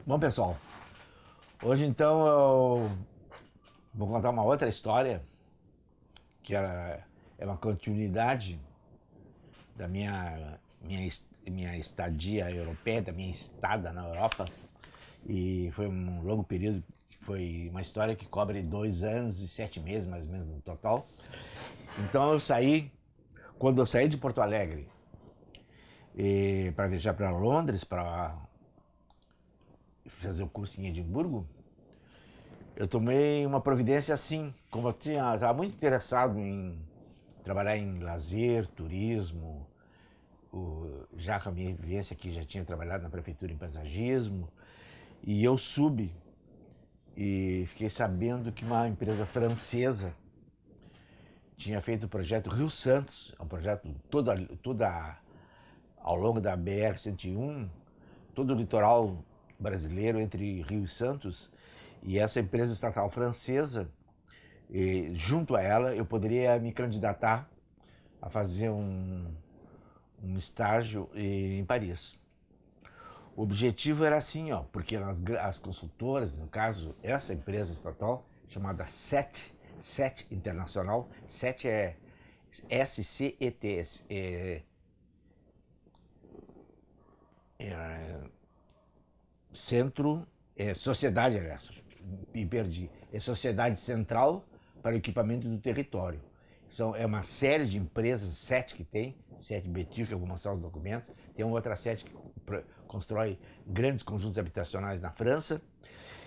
Bom, pessoal, hoje então eu vou contar uma outra história que é uma continuidade da minha estadia europeia, da minha estada na Europa. E foi um longo período, foi uma história que cobre 2 anos e 7 meses, mais ou menos, no total. Então quando eu saí de Porto Alegre para viajar para Londres, para fazer o curso em Edimburgo, eu tomei uma providência assim, como eu estava muito interessado em trabalhar em lazer, turismo, já com a minha vivência aqui, já tinha trabalhado na prefeitura em paisagismo, e eu subi e fiquei sabendo que uma empresa francesa tinha feito o projeto Rio Santos, um projeto ao longo da BR-101, todo o litoral brasileiro entre Rio e Santos, e essa empresa estatal francesa, junto a ela, eu poderia me candidatar a fazer um estágio em Paris. O objetivo era assim, ó, porque as consultoras, no caso, essa empresa estatal, chamada SET Internacional, SET é SCET, Centro, Sociedade, aliás, me perdi, é Sociedade Central para o Equipamento do Território. É uma série de empresas, 7 que tem, 7 Betil, que eu vou mostrar os documentos, tem uma outra 7 que constrói grandes conjuntos habitacionais na França,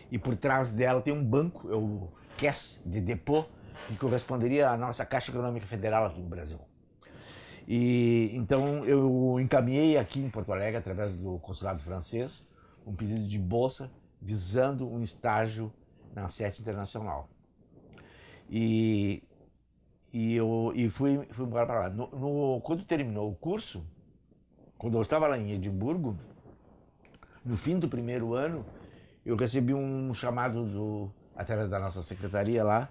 e por trás dela tem um banco, o Caisse de Dépôt, que corresponderia à nossa Caixa Econômica Federal aqui no Brasil. E então eu encaminhei aqui em Porto Alegre, através do consulado francês, um pedido de bolsa visando um estágio na SET Internacional. E fui embora para lá. Quando terminou o curso, quando eu estava lá em Edimburgo, no fim do primeiro ano, eu recebi um chamado através da nossa secretaria lá,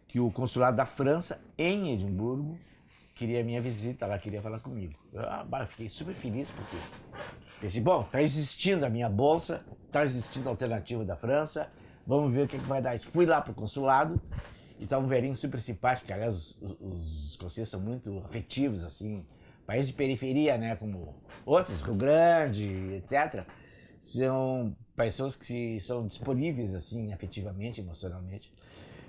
que o consulado da França em Edimburgo queria a minha visita, ela queria falar comigo. Eu fiquei super feliz porque pensei, bom, está existindo a minha bolsa, está existindo a alternativa da França, vamos ver o que vai dar. Fui lá para o consulado e estava um velhinho super simpático, que aliás os escoceses são muito afetivos, assim, país de periferia, né, como outros, Rio Grande, etc. São pessoas que são disponíveis, assim, afetivamente, emocionalmente.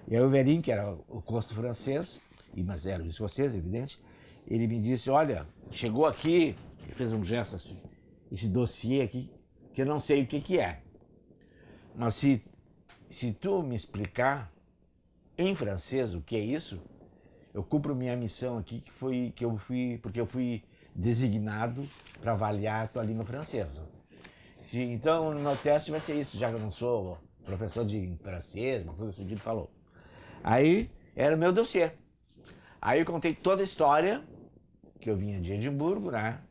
E aí o velhinho, que era o cônsul francês, mas era o escocês, evidente, ele me disse, olha, chegou aqui, ele fez um gesto assim, esse dossiê aqui, que eu não sei o que é, mas se tu me explicar em francês o que é isso, eu cumpro minha missão aqui, porque eu fui designado para avaliar a tua língua francesa. Então, no meu teste vai ser isso, já que eu não sou professor de francês, uma coisa assim que ele falou. Aí, era o meu dossiê. Aí eu contei toda a história, que eu vinha de Edimburgo, né?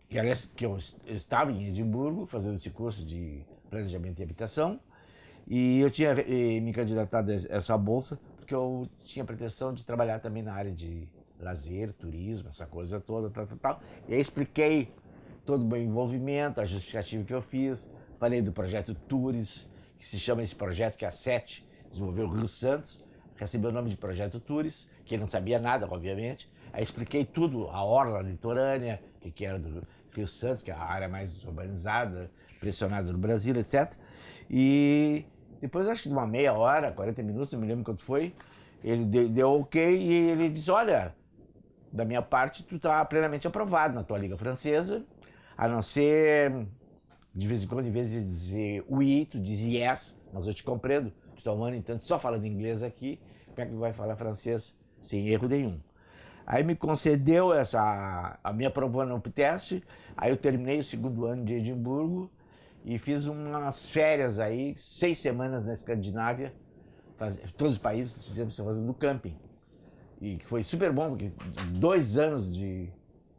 Que eu estava em Edimburgo fazendo esse curso de planejamento e habitação, e eu tinha me candidatado a essa bolsa porque eu tinha pretensão de trabalhar também na área de lazer, turismo, essa coisa toda, tal. E aí expliquei todo o meu envolvimento, a justificativa que eu fiz, falei do projeto Tours, que se chama esse projeto que a SET desenvolveu, Rio Santos, recebeu o nome de Projeto Tours, que ele não sabia nada, obviamente. Aí expliquei tudo, a orla litorânea, que era do Rio Santos, que é a área mais urbanizada, pressionada do Brasil, etc. E depois, acho que de uma meia hora, 40 minutos, não me lembro quanto foi, ele deu ok e ele disse, olha, da minha parte, tu está plenamente aprovado na tua língua francesa, a não ser, de vez em quando, em vez de dizer oui, tu diz yes, mas eu te compreendo, tu está um ano então só falando inglês aqui, como é que vai falar francês sem erro nenhum? Aí me concedeu me aprovou no teste, aí eu terminei o segundo ano de Edimburgo e fiz umas férias aí, 6 semanas na Escandinávia, todos os países fizemos fazendo camping. E que foi super bom, porque 2 anos de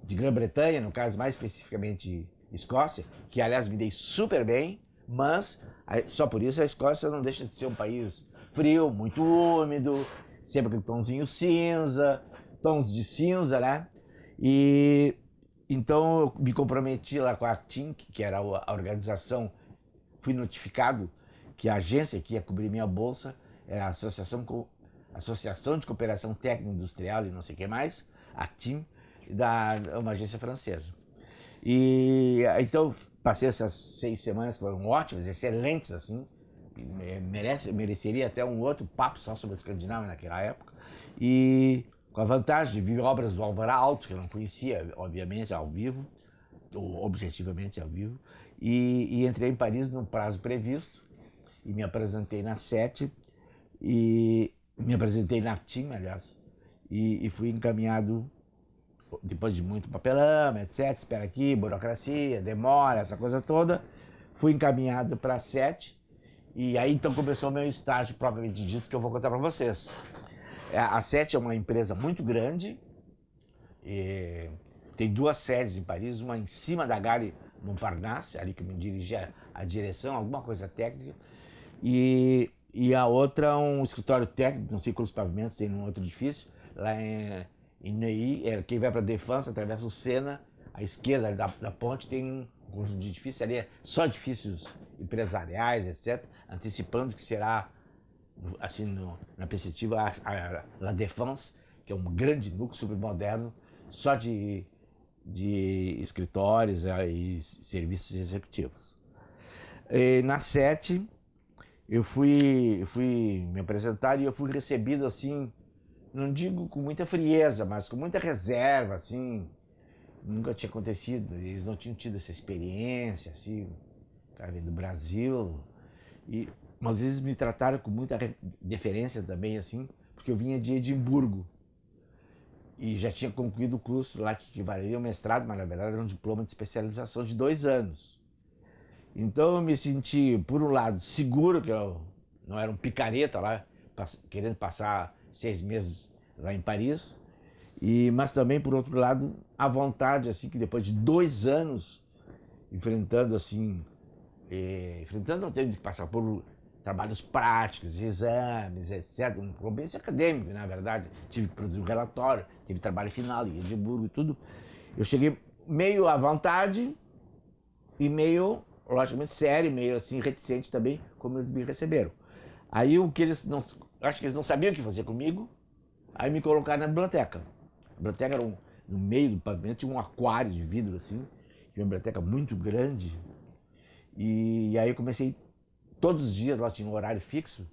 Grã-Bretanha, no caso mais especificamente Escócia, que aliás me dei super bem, mas só por isso a Escócia não deixa de ser um país frio, muito úmido, sempre com tonzinho cinza, tons de cinza, né? E então eu me comprometi lá com a TINC, que era a organização fui notificado que a agência que ia cobrir minha bolsa era a Associação de Cooperação Técnica Industrial e não sei o que mais, a TIM, uma agência francesa. E então passei essas 6 semanas que foram ótimas, excelentes, assim, mereceria até um outro papo só sobre a Escandinávia naquela época. E com a vantagem de ver obras do Alvar Aalto, que eu não conhecia, obviamente, ao vivo, ou objetivamente ao vivo, e entrei em Paris no prazo previsto, e me apresentei na SET, e me apresentei na TIM, aliás, e fui encaminhado, depois de muito papelão, etc, espera aqui, burocracia, demora, essa coisa toda, fui encaminhado para a SET, e aí então começou o meu estágio propriamente dito, que eu vou contar para vocês. A SET é uma empresa muito grande, tem 2 sedes em Paris, uma em cima da Gare Montparnasse, ali que eu me dirigi a direção, alguma coisa técnica, e a outra um escritório técnico, não sei quantos pavimentos tem num outro edifício, lá em Neuilly, quem vai para a Défense, atravessa o Sena, à esquerda da ponte tem um conjunto de edifícios, ali é só edifícios empresariais, etc., antecipando que será, assim, na perspectiva, a La Défense, que é um grande núcleo super moderno, só de escritórios e serviços executivos. E na SET, eu fui me apresentar e eu fui recebido assim, não digo com muita frieza, mas com muita reserva, assim, nunca tinha acontecido, eles não tinham tido essa experiência, assim, cara veio do Brasil, mas eles me trataram com muita deferência também, assim, porque eu vinha de Edimburgo e já tinha concluído o curso lá que equivaleria ao mestrado, mas na verdade era um diploma de especialização de 2 anos. Então eu me senti, por um lado, seguro, que eu não era um picareta lá, querendo passar 6 meses lá em Paris, mas também, por outro lado, à vontade, assim, que depois de 2 anos enfrentando, assim, não tendo que passar por trabalhos práticos, exames, etc., um compromisso acadêmico, na verdade, tive que produzir um relatório, tive trabalho final em Edimburgo e tudo, eu cheguei meio à vontade e meio, logicamente, sério, meio assim, reticente também, como eles me receberam. Aí o que eles não, acho que eles não sabiam o que fazer comigo, aí me colocaram na biblioteca. A biblioteca era no meio do pavimento, tinha um aquário de vidro assim, uma biblioteca muito grande. E aí eu comecei, todos os dias lá tinha um horário fixo,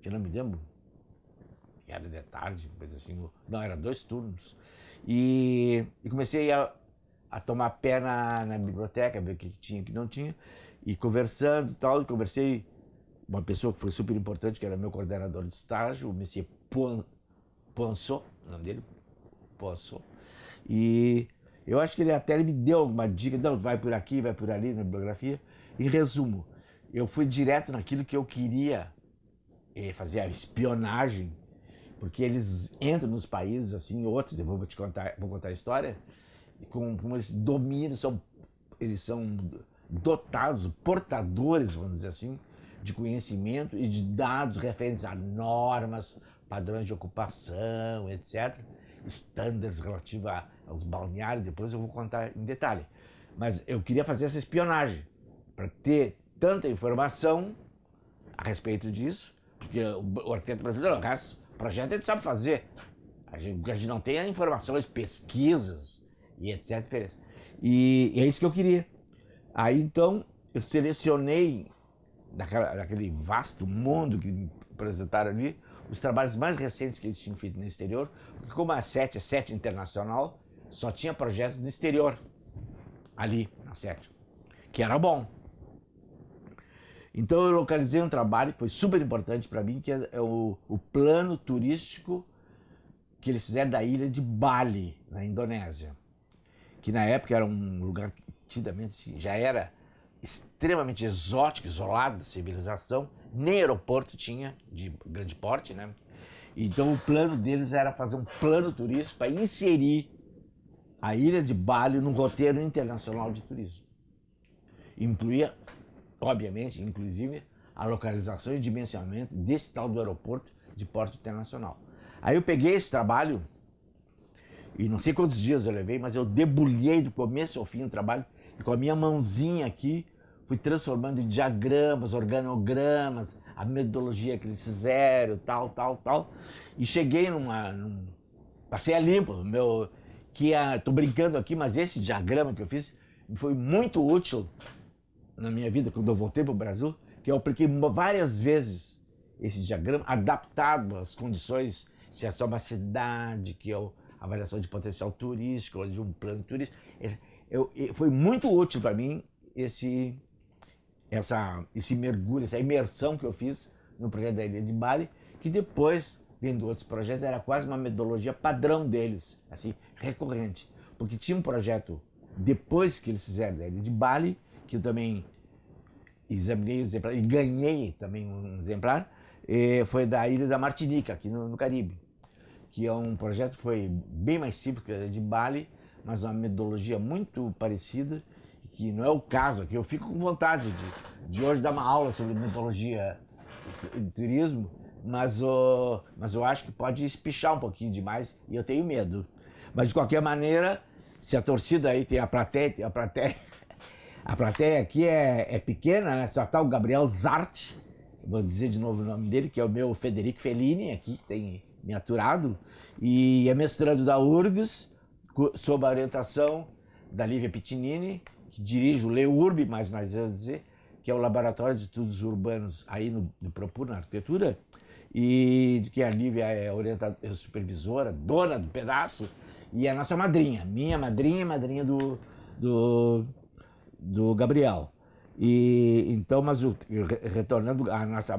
que eu não me lembro, era de tarde, coisa assim, não, era 2 turnos. E comecei a tomar pé na biblioteca, ver o que tinha e o que não tinha, e conversando e tal, e conversei uma pessoa que foi super importante, que era meu coordenador de estágio, o Monsieur Poinçot, o nome dele, Poinçot, e eu acho que ele me deu alguma dica, não, vai por aqui, vai por ali na bibliografia. Em resumo, eu fui direto naquilo que eu queria, fazer a espionagem, porque eles entram nos países assim, outros, depois vou contar a história, como eles dominam, eles são dotados, portadores, vamos dizer assim, de conhecimento e de dados referentes a normas, padrões de ocupação, etc., estándares relativos aos balneários, depois eu vou contar em detalhe. Mas eu queria fazer essa espionagem, para ter tanta informação a respeito disso, porque o arquiteto brasileiro, o resto do projeto a gente sabe fazer. A gente não tem informações, pesquisas e etc. E é isso que eu queria. Aí então eu selecionei daquele vasto mundo que me apresentaram ali, os trabalhos mais recentes que eles tinham feito no exterior, porque como a SET é SET internacional, só tinha projetos no exterior, ali na SET, que era bom. Então eu localizei um trabalho que foi super importante para mim, que é o plano turístico que eles fizeram da ilha de Bali, na Indonésia, que na época era um lugar que tidamente já era extremamente exótico, isolado da civilização, nem aeroporto tinha de grande porte, né? Então o plano deles era fazer um plano turístico para inserir a ilha de Bali no roteiro internacional de turismo. Incluía, obviamente, inclusive, a localização e dimensionamento desse tal do aeroporto de porte internacional. Aí eu peguei esse trabalho, e não sei quantos dias eu levei, mas eu debulhei do começo ao fim do trabalho, e com a minha mãozinha aqui, fui transformando em diagramas, organogramas, a metodologia que eles fizeram, tal, tal, tal. E cheguei passei a limpo, tô brincando aqui, mas esse diagrama que eu fiz foi muito útil na minha vida quando eu voltei para o Brasil, que eu apliquei várias vezes esse diagrama, adaptado às condições, se é só uma cidade, que é a avaliação de potencial turístico, ou de um plano turístico. Foi muito útil para mim esse mergulho, essa imersão que eu fiz no projeto da Ilha de Bali, que depois, vendo outros projetos, era quase uma metodologia padrão deles, assim, recorrente. Porque tinha um projeto, depois que eles fizeram da Ilha de Bali, que eu também examinei o exemplar e ganhei também um exemplar, foi da Ilha da Martinica, aqui no Caribe, que é um projeto que foi bem mais simples que a de Bali, mas uma metodologia muito parecida, que não é o caso aqui. Eu fico com vontade de hoje dar uma aula sobre metodologia de turismo, mas eu acho que pode espichar um pouquinho demais e eu tenho medo. Mas de qualquer maneira, se a torcida aí tem a plateia, a plateia aqui é pequena, né? Só está o Gabriel Zart, vou dizer de novo o nome dele, que é o meu Federico Fellini, aqui que tem me aturado, e é mestrando da URGS, sob a orientação da Lívia Piccinini, que dirige o LEURB, mais eu dizer, que é o Laboratório de Estudos Urbanos aí no Propur, na arquitetura, e de que a Lívia é supervisora, dona do pedaço, e é a nossa madrinha, minha madrinha e madrinha do Gabriel. E então, mas retornando,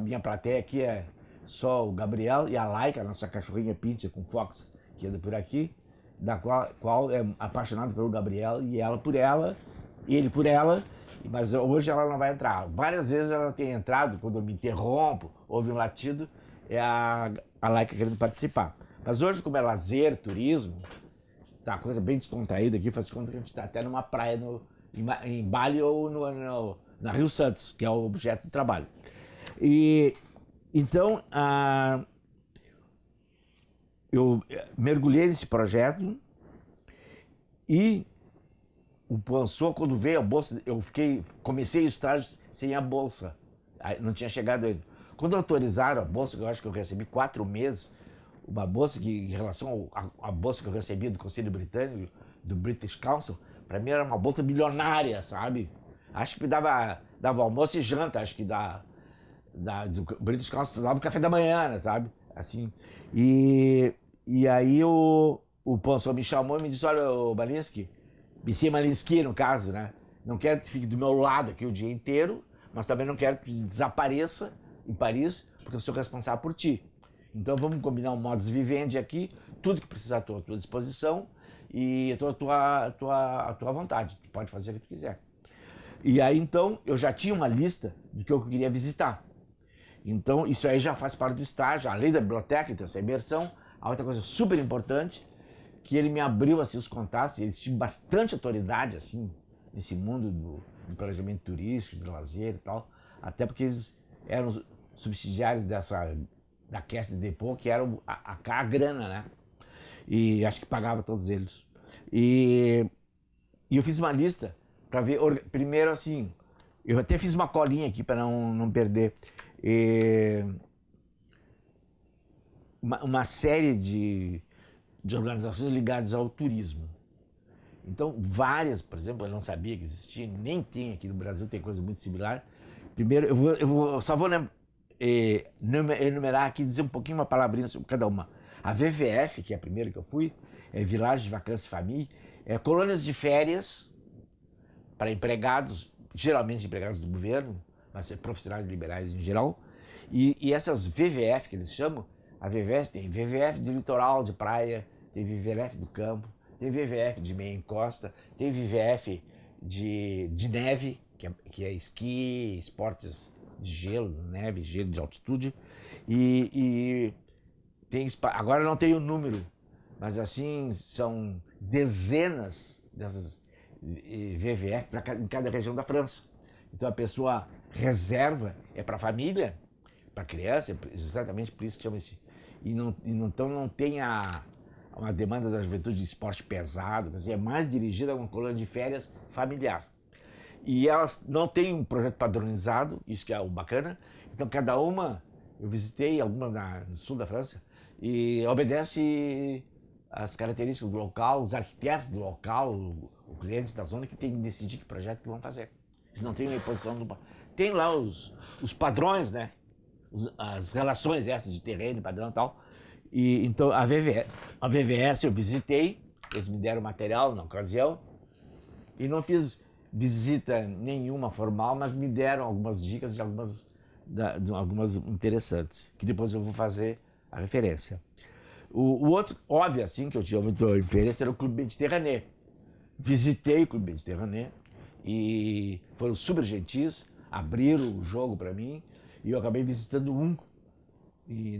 minha plateia aqui é só o Gabriel e a Laika, a nossa cachorrinha pincher com Fox, que anda por aqui, da qual é apaixonado pelo Gabriel e ela por ela, ele por ela, mas hoje ela não vai entrar. Várias vezes ela tem entrado, quando eu me interrompo, houve um latido, é a Laika querendo participar. Mas hoje, como é lazer, turismo, tá uma coisa bem descontraída aqui, faz conta que a gente está até numa praia em Bali ou na Rio Santos, que é o objeto do trabalho. E então eu mergulhei nesse projeto e o Poinçot, quando veio a bolsa, comecei o estágio sem a bolsa, não tinha chegado ainda. Quando autorizaram a bolsa, que eu acho que eu recebi 4 meses, uma bolsa que, em relação à bolsa que eu recebi do Conselho Britânico, do British Council, para mim era uma bolsa milionária, sabe? Acho que me dava almoço e janta, acho que do British Council dava o café da manhã, né, sabe? Assim. E aí o Poinçot me chamou e me disse, olha, Balinski, Bissi Malinski, no caso, né? Não quero que fique do meu lado aqui o dia inteiro, mas também não quero que desapareça em Paris, porque eu sou responsável por ti. Então vamos combinar um modus vivendi aqui, tudo que precisar à tua disposição e à tua vontade. Tu pode fazer o que tu quiser. E aí então eu já tinha uma lista do que eu queria visitar. Então isso aí já faz parte do estágio, além da biblioteca, então essa imersão. A outra coisa super importante, que ele me abriu assim os contatos, eles tinham bastante autoridade assim nesse mundo do planejamento turístico, de lazer e tal, até porque eles eram subsidiários da Caisse de Depôt, que era a grana, né? E acho que pagava todos eles. E eu fiz uma lista para ver, primeiro assim, eu até fiz uma colinha aqui para não perder. Uma série de organizações ligadas ao turismo. Então, várias, por exemplo, eu não sabia que existia, nem tem aqui no Brasil, tem coisa muito similar. Primeiro, eu só vou enumerar aqui, dizer um pouquinho, uma palavrinha sobre cada uma. A VVF, que é a primeira que eu fui, é Village de Vacances Famille, é colônias de férias para empregados, geralmente empregados do governo, mas profissionais liberais em geral. E essas VVF, que eles chamam, a VVF tem VVF de litoral, de praia, tem VVF do campo, tem VVF de meia encosta, tem VVF de neve, que é esqui, esportes de gelo, neve, gelo de altitude. E tem, agora eu não tenho o número, mas assim, são dezenas dessas VVF em cada região da França. Então a pessoa reserva, é para a família, para criança, exatamente por isso que chama esse. Então não tem uma demanda da juventude de esporte pesado, mas é mais dirigida a uma colônia de férias familiar. E elas não têm um projeto padronizado, isso que é o bacana. Então, cada uma, eu visitei alguma no sul da França, e obedece às características do local, os arquitetos do local, os clientes da zona que tem que decidir que projeto que vão fazer. Eles não têm uma imposição do... Tem lá os padrões, né? As relações essas de terreno, padrão e tal. E, então, a VVS eu visitei, eles me deram material na ocasião, e não fiz visita nenhuma formal, mas me deram algumas dicas de algumas interessantes, que depois eu vou fazer a referência. O outro, óbvio, assim, que eu tinha muito interesse, era o Clube Mediterrâneo. Visitei o Clube Mediterrâneo e foram super gentis, abriram o jogo para mim, e eu acabei visitando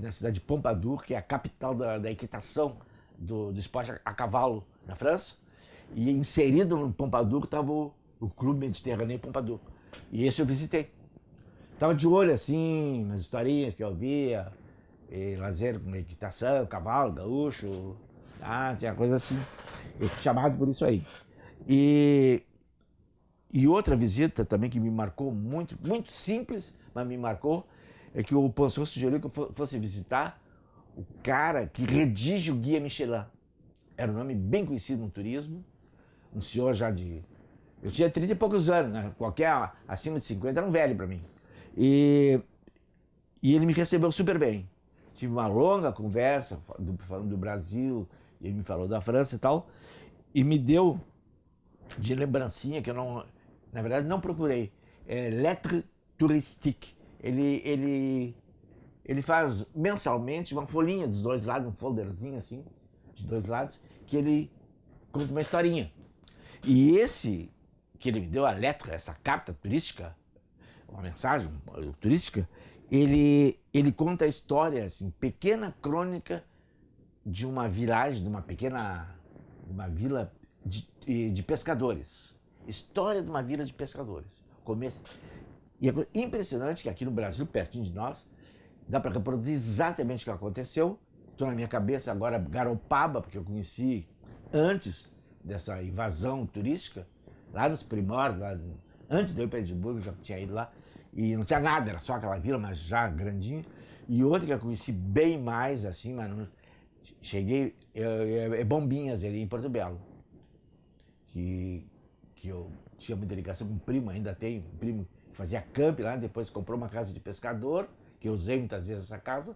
na cidade de Pompadour, que é a capital da equitação, do esporte a cavalo na França. E inserido no Pompadour estava o Clube Mediterrâneo Pompadour. E esse eu visitei. Estava de olho assim, nas historinhas que eu via, lazer com equitação, cavalo, gaúcho, tinha coisa assim. Eu fui chamado por isso aí. E outra visita também que me marcou muito, muito simples, mas me marcou, é que o Ponsot sugeriu que eu fosse visitar o cara que redige o Guia Michelin. Era um nome bem conhecido no turismo, um senhor já de... Eu tinha 30 e poucos anos, né? Qualquer acima de 50 era um velho para mim. E ele me recebeu super bem. Tive uma longa conversa falando do Brasil, ele me falou da França e tal, e me deu de lembrancinha, que eu não, na verdade não procurei, lettre touristique. Ele faz mensalmente uma folhinha dos dois lados, um folderzinho assim, de dois lados, que ele conta uma historinha. E esse que ele me deu, a letra, essa carta turística, uma mensagem turística, ele conta a história, assim, pequena crônica de uma vilagem, de uma vila de pescadores. História de uma vila de pescadores. Começo. E é impressionante que aqui no Brasil, pertinho de nós, dá para reproduzir exatamente o que aconteceu. Estou na minha cabeça agora Garopaba, porque eu conheci antes dessa invasão turística, lá nos primórdios, antes de eu ir para Edimburgo, já tinha ido lá, e não tinha nada, era só aquela vila, mas já grandinha. E outra que eu conheci bem mais, assim, mas não, cheguei, Bombinhas, ali em Porto Belo, que eu tinha muita ligação com um primo, ainda tenho, um primo que fazia camp lá, depois comprou uma casa de pescador, que eu usei muitas vezes essa casa,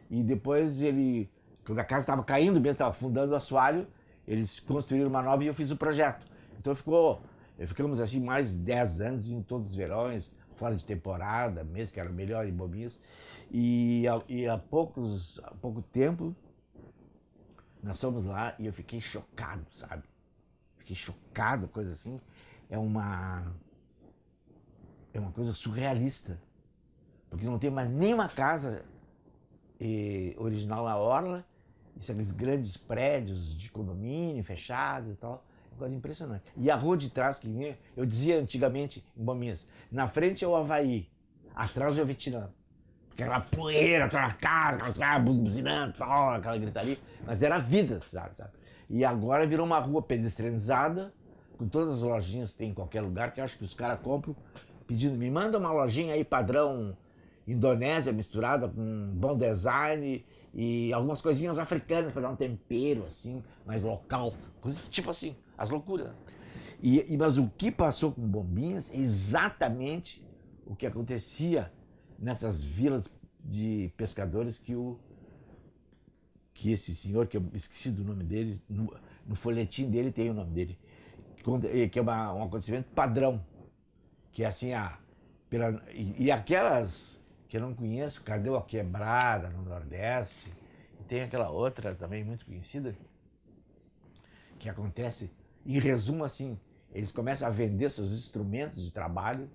e depois ele, quando a casa estava caindo mesmo, estava afundando o assoalho, eles construíram uma nova e eu fiz o projeto. Então ficamos assim mais de 10 anos em todos os verões, fora de temporada, mesmo que era melhor em Bombinhas. E há pouco tempo, nós fomos lá e eu fiquei chocado, sabe? Fiquei chocado, coisa assim. É uma coisa surrealista, porque não tem mais nenhuma casa original na orla, isso aqueles grandes prédios de condomínio fechado e tal, é uma coisa impressionante. E a rua de trás, que eu dizia antigamente em Bombinhas, na frente é o Havaí, atrás é o Vietnã, porque aquela poeira, aquela casa, aquela buzinando, aquela gritaria, mas era a vida, sabe? E agora virou uma rua pedestrianizada, com todas as lojinhas que tem em qualquer lugar, que eu acho que os caras compram pedindo, me manda uma lojinha aí padrão Indonésia misturada com bom design e algumas coisinhas africanas para dar um tempero assim, mais local, coisas tipo assim, as loucuras. Mas o que passou com Bombinhas é exatamente o que acontecia nessas vilas de pescadores que esse senhor, que eu esqueci do nome dele, no folhetim dele tem o nome dele, que é um acontecimento padrão, que é assim, e aquelas que eu não conheço, cadê a Quebrada no Nordeste, e tem aquela outra também muito conhecida, que acontece, em resumo assim, eles começam a vender seus instrumentos de trabalho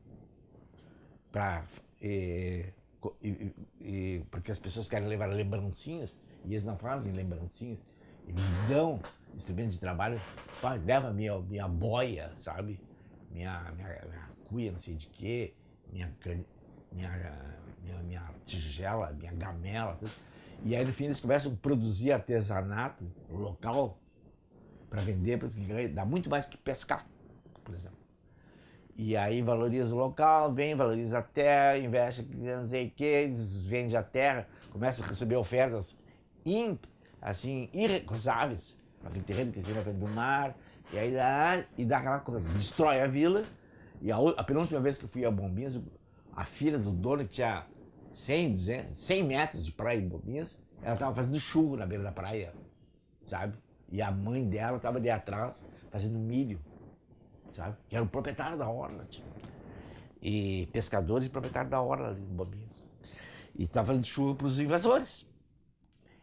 porque as pessoas querem levar lembrancinhas, e eles não fazem lembrancinhas, eles dão instrumento de trabalho, leva minha boia, sabe? Minha cuia, não sei de quê, minha tigela, minha gamela, tudo. E aí no fim eles começam a produzir artesanato local para vender, porque dá muito mais que pescar, por exemplo. E aí valoriza o local, vem, valoriza a terra, investe não sei o que, vende a terra, começa a receber ofertas assim, irrecusáveis, aquele terreno que está na frente do mar, e aí dá aquela coisa, destrói a vila. E a penúltima vez que eu fui a Bombinhas, a filha do dono, que tinha 100, 200, 100 metros de praia em Bombinhas, ela estava fazendo churro na beira da praia, sabe? E a mãe dela estava ali atrás fazendo milho, sabe? Que era o proprietário da orla, tipo. E pescadores e proprietário da orla ali em Bombinhas. E estava fazendo churro para os invasores.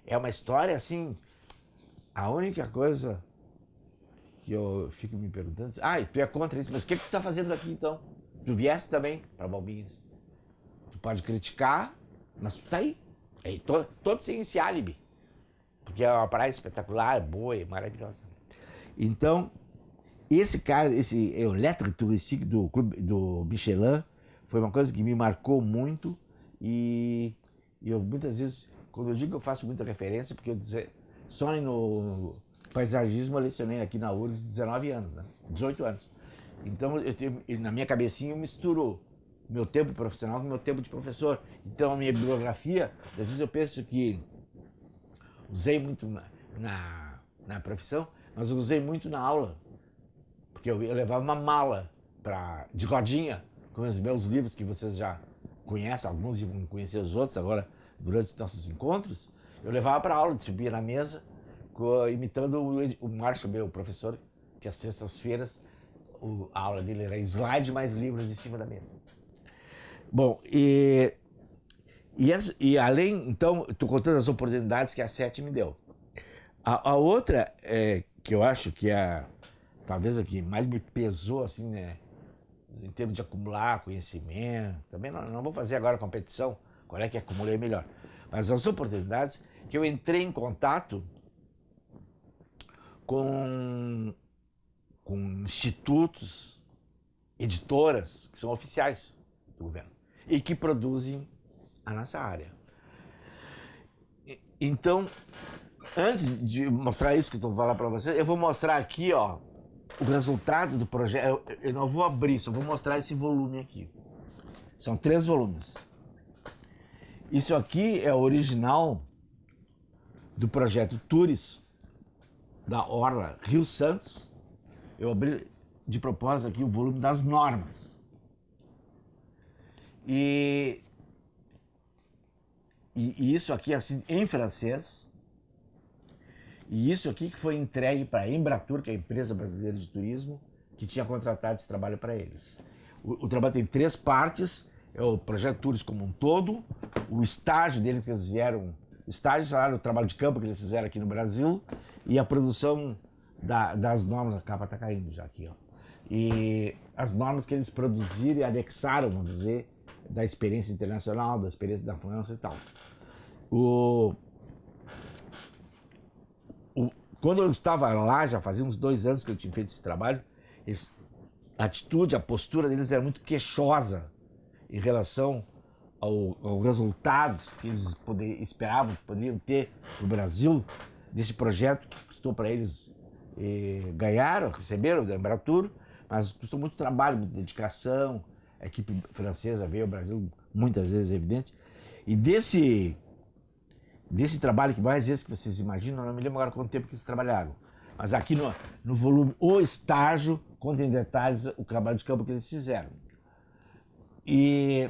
É uma história assim. A única coisa que eu fico me perguntando, tu é contra isso, mas o que tu está fazendo aqui então? Tu viesse também para Bombinhas. Tu pode criticar, mas tu tá aí. Todo sem esse álibi. Porque é uma praia espetacular, boa e maravilhosa. Então, esse cara, o Lettre Touristique do Clube do Michelin, foi uma coisa que me marcou muito. E eu muitas vezes, quando eu digo que eu faço muita referência, porque eu só no paisagismo eu lecionei aqui na URGS 19 anos, né? 18 anos. Então, na minha cabecinha eu misturo meu tempo profissional com meu tempo de professor. Então, a minha bibliografia, às vezes eu penso que usei muito na profissão, mas eu usei muito na aula. Porque eu levava uma mala de rodinha com os meus livros, que vocês já conhecem, alguns vão conhecer os outros agora, durante os nossos encontros. Eu levava para aula, distribuía na mesa, imitando o Márcio, meu professor, que às sextas-feiras a aula dele era slide mais livros em cima da mesa. Bom, e além, então, estou contando as oportunidades que a SET me deu. A outra, que eu acho que talvez a que mais me pesou, assim, né, em termos de acumular conhecimento, também não vou fazer agora competição, qual é que acumulei melhor, mas as oportunidades que eu entrei em contato com institutos, editoras, que são oficiais do governo e que produzem a nossa área. Então, antes de mostrar isso que eu estou falando para vocês, eu vou mostrar aqui, ó, o resultado do projeto. Eu não vou abrir, só vou mostrar esse volume aqui. São 3 volumes. Isso aqui é o original do projeto Tours da Orla Rio Santos. Eu abri de propósito aqui o volume das normas. E isso aqui assim em francês. E isso aqui que foi entregue para a Embratur, que é a empresa brasileira de turismo, que tinha contratado esse trabalho para eles. O trabalho tem 3 partes, é o projeto Tours como um todo, o estágio deles que eles fizeram, o trabalho de campo que eles fizeram aqui no Brasil, e a produção das normas, a capa está caindo já aqui, ó. E as normas que eles produziram e anexaram, vamos dizer, da experiência internacional, da experiência da França e tal. Quando eu estava lá, já fazia uns 2 anos que eu tinha feito esse trabalho, a atitude, a postura deles era muito queixosa em relação aos resultados que eles esperavam, que poderiam ter no Brasil, desse projeto que custou para eles, receberam da Embratur, mas custou muito trabalho, muita dedicação. A equipe francesa veio ao Brasil muitas vezes, é evidente. E desse trabalho, que mais vezes que vocês imaginam, eu não me lembro agora quanto tempo que eles trabalharam, mas aqui no volume, o estágio, conta em detalhes o trabalho de campo que eles fizeram. E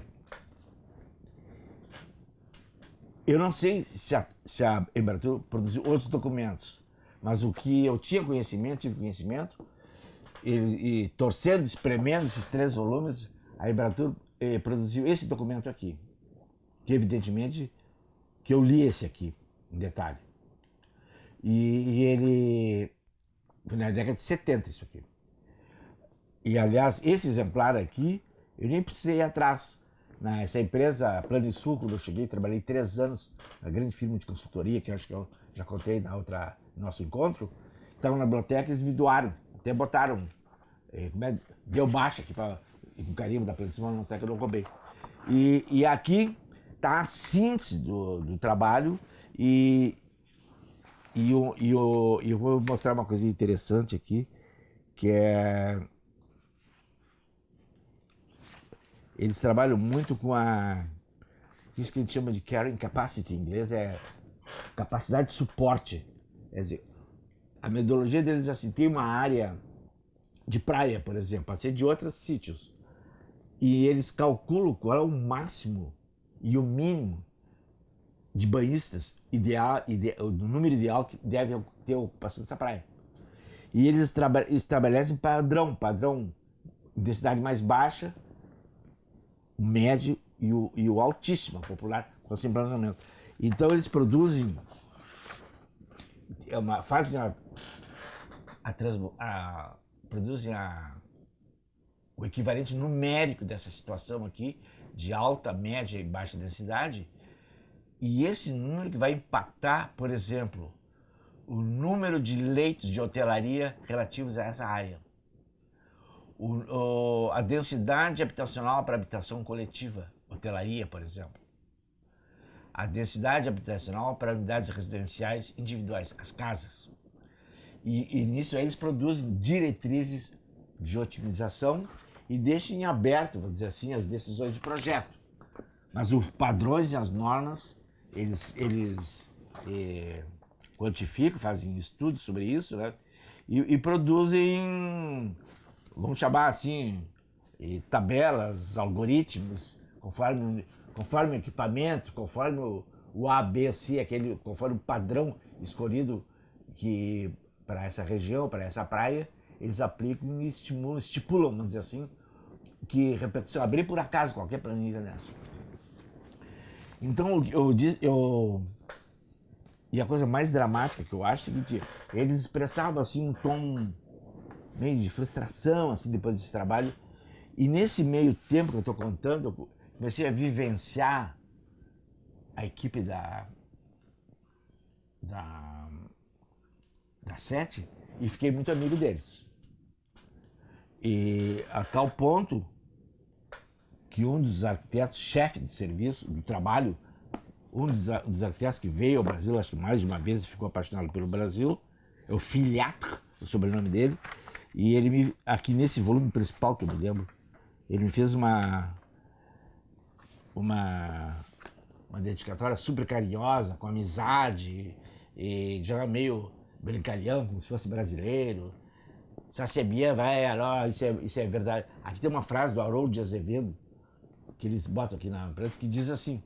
eu não sei se a Embratur produziu outros documentos, mas o que eu tive conhecimento, e torcendo, espremendo esses 3 volumes, a Embratur produziu esse documento aqui, que evidentemente que eu li esse aqui, em detalhe. E ele foi na década de 70 isso aqui. E aliás, esse exemplar aqui, eu nem precisei ir atrás. Essa empresa Planisul, quando eu cheguei, trabalhei 3 anos na grande firma de consultoria, que eu acho que eu já contei no nosso encontro. Estavam na biblioteca, eles me doaram, até botaram, deu baixa aqui com carimbo da Planisul, não sei que eu não roubei. E aqui está a síntese do trabalho e eu vou mostrar uma coisa interessante aqui, que é eles trabalham muito com isso que a gente chama de carrying capacity, em inglês é capacidade de suporte. Quer dizer, a metodologia deles é assim, tem uma área de praia, por exemplo, pode ser de outros sítios, e eles calculam qual é o máximo e o mínimo de banhistas o número ideal que deve ter a ocupação dessa praia. E eles estabelecem padrão densidade mais baixa, o médio e o altíssimo, popular, com esse planejamento. Então eles produzem, fazem o equivalente numérico dessa situação aqui, de alta, média e baixa densidade, e esse número que vai impactar, por exemplo, o número de leitos de hotelaria relativos a essa área, a densidade habitacional para habitação coletiva, hotelaria, por exemplo, a densidade habitacional para unidades residenciais individuais, as casas. E nisso aí eles produzem diretrizes de otimização e deixam em aberto, vamos dizer assim, as decisões de projeto. Mas os padrões e as normas, eles quantificam, fazem estudos sobre isso, né? E produzem, vamos chamar assim, tabelas, algoritmos, conforme o equipamento, conforme o A, B, C, conforme o padrão escolhido para essa região, para essa praia, eles aplicam e estipulam, vamos dizer assim, que repetição, abrir por acaso qualquer planilha nessa. Então, e a coisa mais dramática que eu acho é o seguinte, eles expressavam assim um tom meio de frustração assim depois desse trabalho, e nesse meio tempo que eu estou contando, eu comecei a vivenciar a equipe da SET e fiquei muito amigo deles. E a tal ponto que um dos arquitetos, chefe do serviço, do trabalho, um dos arquitetos que veio ao Brasil, acho que mais de uma vez, e ficou apaixonado pelo Brasil, é o Filiatre, o sobrenome dele, e ele aqui nesse volume principal que eu me lembro, ele me fez uma dedicatória super carinhosa, com amizade, e já meio brincalhão, como se fosse brasileiro. Ça c'est bien, vai, alors, isso é verdade. Aqui tem uma frase do Haroldo de Azevedo, que eles botam aqui na prancha, que diz assim,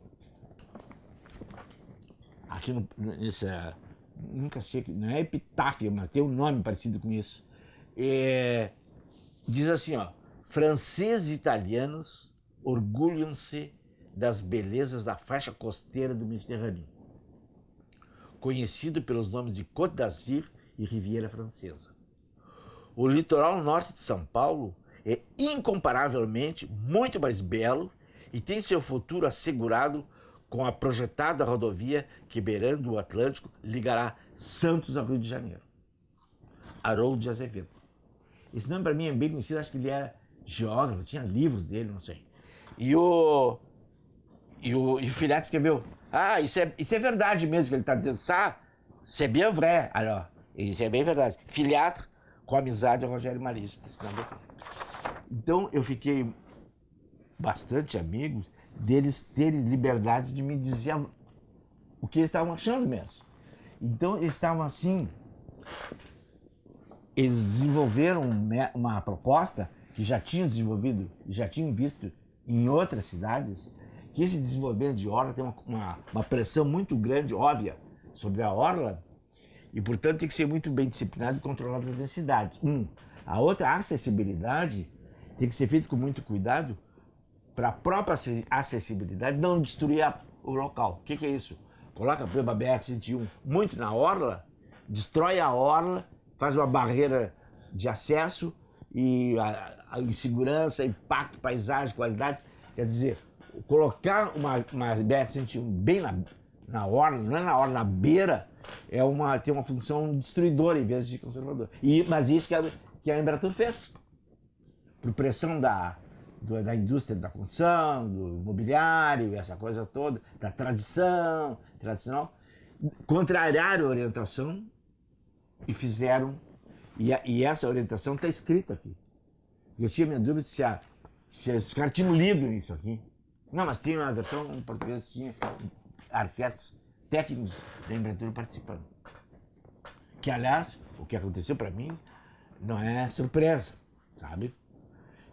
aqui nunca sei, não é epitáfio, mas tem um nome parecido com isso. Diz assim, ó, franceses e italianos orgulham-se das belezas da faixa costeira do Mediterrâneo, conhecido pelos nomes de Côte d'Azur e Riviera Francesa. O litoral norte de São Paulo é incomparavelmente muito mais belo e tem seu futuro assegurado com a projetada rodovia que, beirando o Atlântico, ligará Santos ao Rio de Janeiro. Haroldo de Azevedo. Esse nome para mim é bem conhecido, acho que ele era geógrafo, tinha livros dele, não sei. E o Filiatre escreveu, isso é verdade mesmo que ele está dizendo, ça, c'est bien vrai. Alors, isso é bem verdade. Filiatre, com amizade, ao Rogério Marista. Então eu fiquei bastante amigo deles terem liberdade de me dizer o que eles estavam achando mesmo. Então eles estavam assim, eles desenvolveram uma proposta que já tinham desenvolvido, já tinham visto em outras cidades, que esse desenvolvimento de orla tem uma pressão muito grande, óbvia, sobre a orla, e portanto tem que ser muito bem disciplinado e controlado as densidades. A outra, acessibilidade, tem que ser feito com muito cuidado para a própria acessibilidade não destruir o local. O que é isso? Coloca a BR-101 muito na orla, destrói a orla, faz uma barreira de acesso e a insegurança, impacto, paisagem, qualidade. Quer dizer, colocar uma BR-101 bem na orla, não é na orla, na beira, tem uma função destruidora em vez de conservadora. Mas isso que a Embratur fez, por pressão da indústria da construção, do imobiliário, essa coisa toda, da tradicional, contrariaram a orientação e fizeram, e essa orientação está escrita aqui. Eu tinha minha dúvida se Os caras tinham lido isso aqui. Não, mas tinha uma versão em português, tinha arquitetos técnicos da Embratur participando. Que, aliás, o que aconteceu para mim não é surpresa, sabe?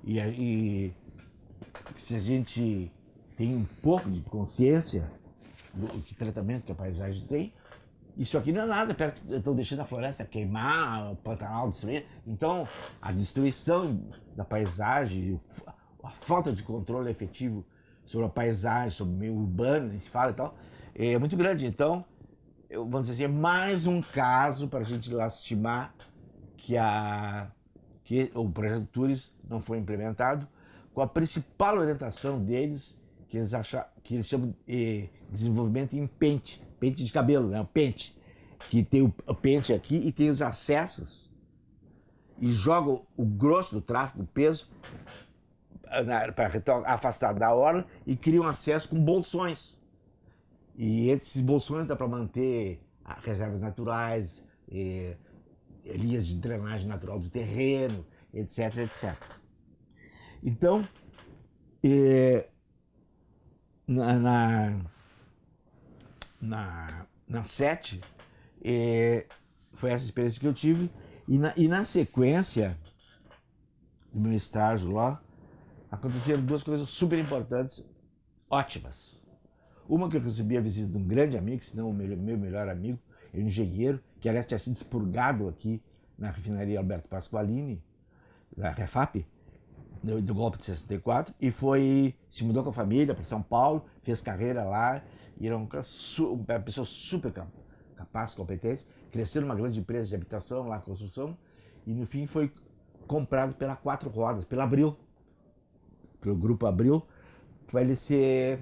E se a gente tem um pouco de consciência do que tratamento que a paisagem tem, isso aqui não é nada, perto que estão deixando a floresta queimar, o Pantanal destruir. Então, a destruição da paisagem, a falta de controle efetivo sobre a paisagem, sobre o meio urbano, nem se fala e tal, é muito grande. Então, vamos dizer assim, é mais um caso para a gente lastimar que o projeto Tours não foi implementado, com a principal orientação deles, que eles chamam de desenvolvimento em pente de cabelo, né? O pente, que tem o pente aqui e tem os acessos e joga o grosso do tráfego, o peso, para afastar da orla e cria um acesso com bolsões. E entre esses bolsões dá para manter reservas naturais, linhas de drenagem natural do terreno, etc, etc. Então, na SET, foi essa experiência que eu tive, e na sequência do meu estágio lá, aconteceram duas coisas super importantes, ótimas. Uma, que eu recebi a visita de um grande amigo, se não o meu melhor amigo, um engenheiro, que aliás tinha sido expurgado aqui na refinaria Alberto Pasqualini, da Refap, do golpe de 64, e se mudou com a família para São Paulo, fez carreira lá, e era uma pessoa super capaz, competente, cresceu numa grande empresa de habitação, lá, construção, e no fim foi comprado pela Quatro Rodas, pela Abril, pelo Grupo Abril, para ele ser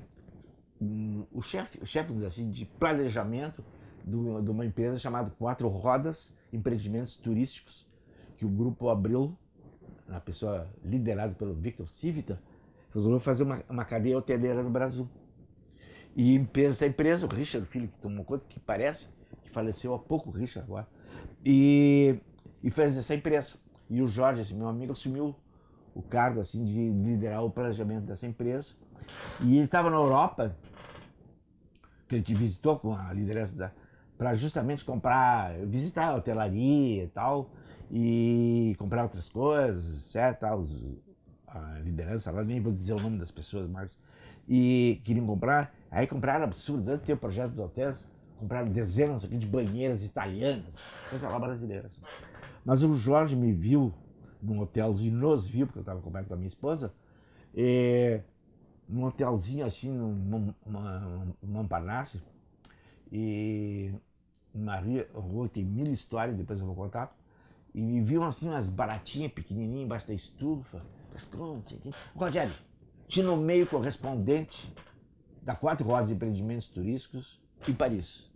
o chefe, assim, de planejamento de uma empresa chamada Quatro Rodas Empreendimentos Turísticos, que o Grupo Abril, a pessoa liderada pelo Victor Civita, resolveu fazer uma cadeia hoteleira no Brasil. E fez essa empresa, o Richard, filho que tomou conta, que parece que faleceu há pouco, o Richard agora, e fez essa empresa. E o Jorge, esse meu amigo, assumiu o cargo assim de liderar o planejamento dessa empresa. E ele estava na Europa, que a gente visitou com a liderança para justamente visitar a hotelaria e tal, e comprar outras coisas, etc. A liderança lá, nem vou dizer o nome das pessoas, mas e queriam comprar, aí compraram absurdo, antes de ter o projeto dos hotéis, compraram dezenas aqui de banheiras italianas, coisa lá brasileira. Mas o Jorge me viu num hotelzinho, nos viu, porque eu estava acompanhado com a minha esposa, num hotelzinho assim, num Montparnasse, e uma rua que tem 1000 histórias, depois eu vou contar, e me viu assim umas baratinhas pequenininhas embaixo da estufa. Rogério, te nomeio correspondente da Quatro Rodas de Empreendimentos Turísticos em Paris.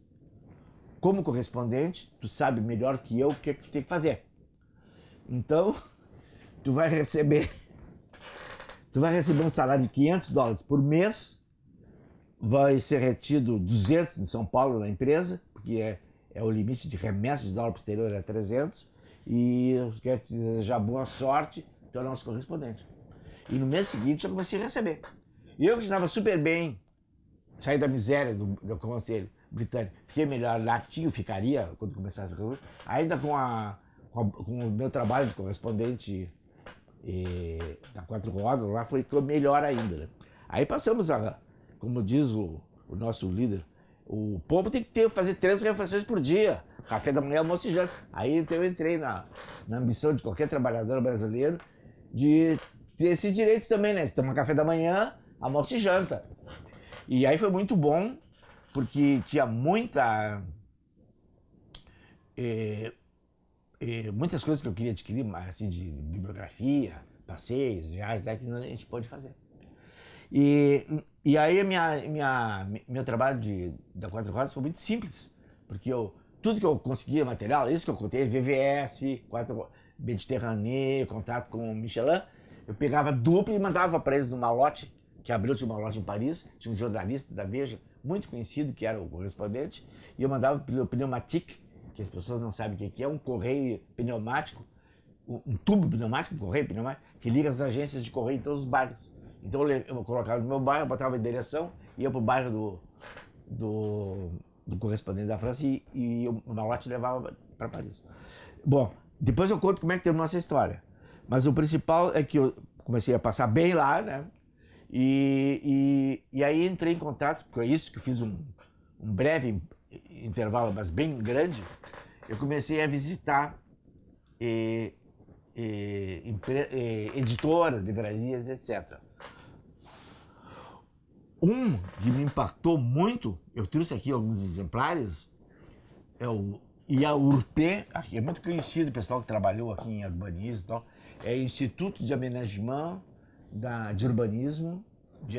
Como correspondente, tu sabe melhor que eu o que tu tem que fazer. Então, tu vai receber um salário de $500 por mês, vai ser retido 200 em São Paulo na empresa, porque é o limite de remessa de dólar para o exterior, é 300, e eu quero te desejar boa sorte, tu é o nosso correspondente. E no mês seguinte eu comecei a receber. E eu que estava super bem, saí da miséria do conselho britânico, fiquei melhor lá, ficaria quando começasse a reunião, ainda com o meu trabalho de correspondente da Quatro Rodas, lá ficou melhor ainda. Né? Aí passamos como diz o nosso líder, o povo tem que fazer 3 refeições por dia, café da manhã, almoço e janta. Aí então eu entrei na ambição de qualquer trabalhador brasileiro de ter esses direitos também, né? De tomar café da manhã, almoço e janta. E aí foi muito bom, porque tinha muitas coisas que eu queria adquirir, assim, de bibliografia, passeios, viagens, que a gente pode fazer. E aí meu trabalho da Quatro Rodas foi muito simples, porque tudo que eu conseguia material, isso que eu contei, VVS, Mediterrâneo, contato com o Michelin, eu pegava duplo e mandava para eles no malote, que abriu uma loja em Paris, tinha um jornalista da Veja, muito conhecido, que era o correspondente, e eu mandava pelo Pneumatique, que as pessoas não sabem o que é, um correio pneumático, um tubo pneumático, um correio pneumático, que liga as agências de correio em todos os bairros. Então eu colocava no meu bairro, botava a direção, ia pro bairro do correspondente da França e o malote levava para Paris. Bom, depois eu conto como é que terminou essa história. Mas o principal é que eu comecei a passar bem lá, né? E aí entrei em contato, com isso que eu fiz um breve intervalo, mas bem grande. Eu comecei a visitar editoras, livrarias, etc. Um que me impactou muito, eu trouxe aqui alguns exemplares, é o IAURP, aqui é muito conhecido, o pessoal que trabalhou aqui em urbanismo e tal, é Instituto de Amenagement de Urbanismo, e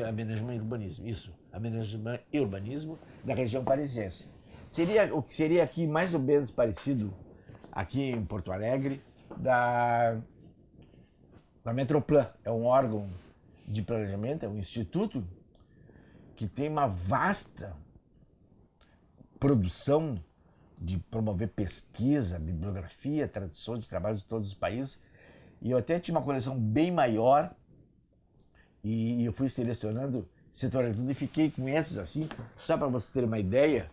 Urbanismo, isso, Amenagement e Urbanismo da região parisiense. Seria o que seria aqui mais ou menos parecido aqui em Porto Alegre da Metroplan, é um órgão de planejamento, é um instituto que tem uma vasta produção de promover pesquisa, bibliografia, traduções de trabalhos de todos os países. E eu até tinha uma coleção bem maior e eu fui selecionando, setorializando e fiquei com esses assim, só para vocês terem uma ideia.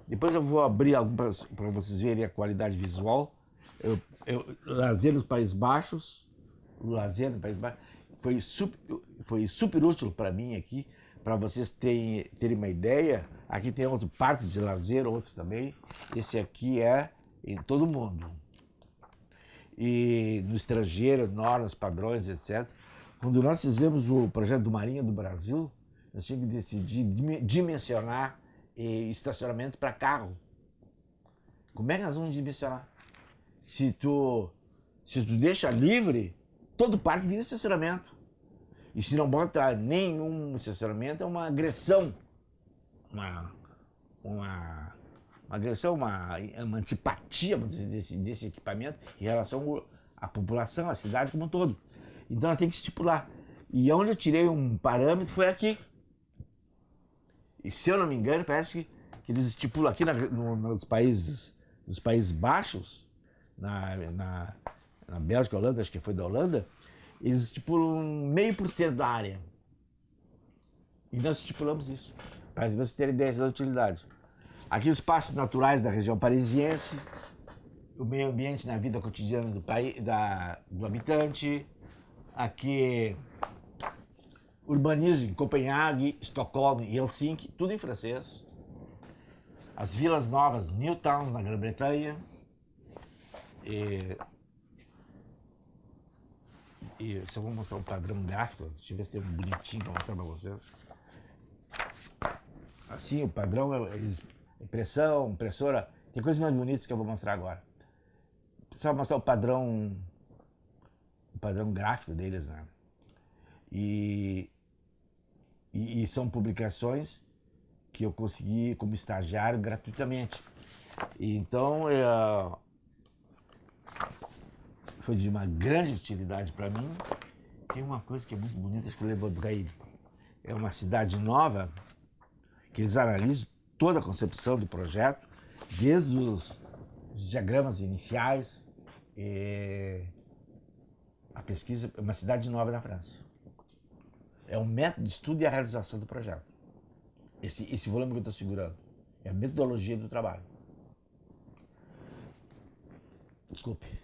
Depois eu vou abrir alguns para vocês verem a qualidade visual. Lazer nos Países Baixos, o Lazer nos Países Baixos foi super útil para mim aqui, para vocês terem uma ideia. Aqui tem outro parques de lazer, outros também. Esse aqui é em todo mundo. E no estrangeiro, normas, padrões, etc. Quando nós fizemos o projeto do Marinha do Brasil, nós tínhamos que decidir dimensionar estacionamento para carro. Como é que nós vamos dimensionar? Se tu deixa livre, todo parque vira estacionamento. E se não bota nenhum estacionamento, é uma agressão. Uma agressão, uma antipatia desse equipamento em relação à população, à cidade como um todo. Então ela tem que estipular. E onde eu tirei um parâmetro foi aqui. E se eu não me engano, parece que eles estipulam aqui nos Países Baixos, na Bélgica, Holanda, acho que foi da Holanda, eles estipulam 0,5% da área. E nós estipulamos isso, para vocês terem ideia da utilidade. Aqui os espaços naturais da região parisiense, o meio ambiente na vida cotidiana do habitante. Aqui, urbanismo em Copenhague, Estocolmo e Helsinki, tudo em francês. As vilas novas, Newtown, na Grã-Bretanha. E se eu vou mostrar um padrão gráfico, deixa eu ver se tem um bonitinho para mostrar para vocês. Assim, o padrão é impressão, impressora, tem coisas mais bonitas que eu vou mostrar agora. Só mostrar o padrão gráfico deles, né? E são publicações que eu consegui como estagiário gratuitamente. E então foi de uma grande utilidade para mim. Tem uma coisa que é muito bonita, acho que Le Vaudreuil. É uma cidade nova que eles analisam toda a concepção do projeto, desde os diagramas iniciais. A pesquisa é uma cidade nova na França. É um método de estudo e a realização do projeto. Esse volume que eu estou segurando é a metodologia do trabalho. Desculpe.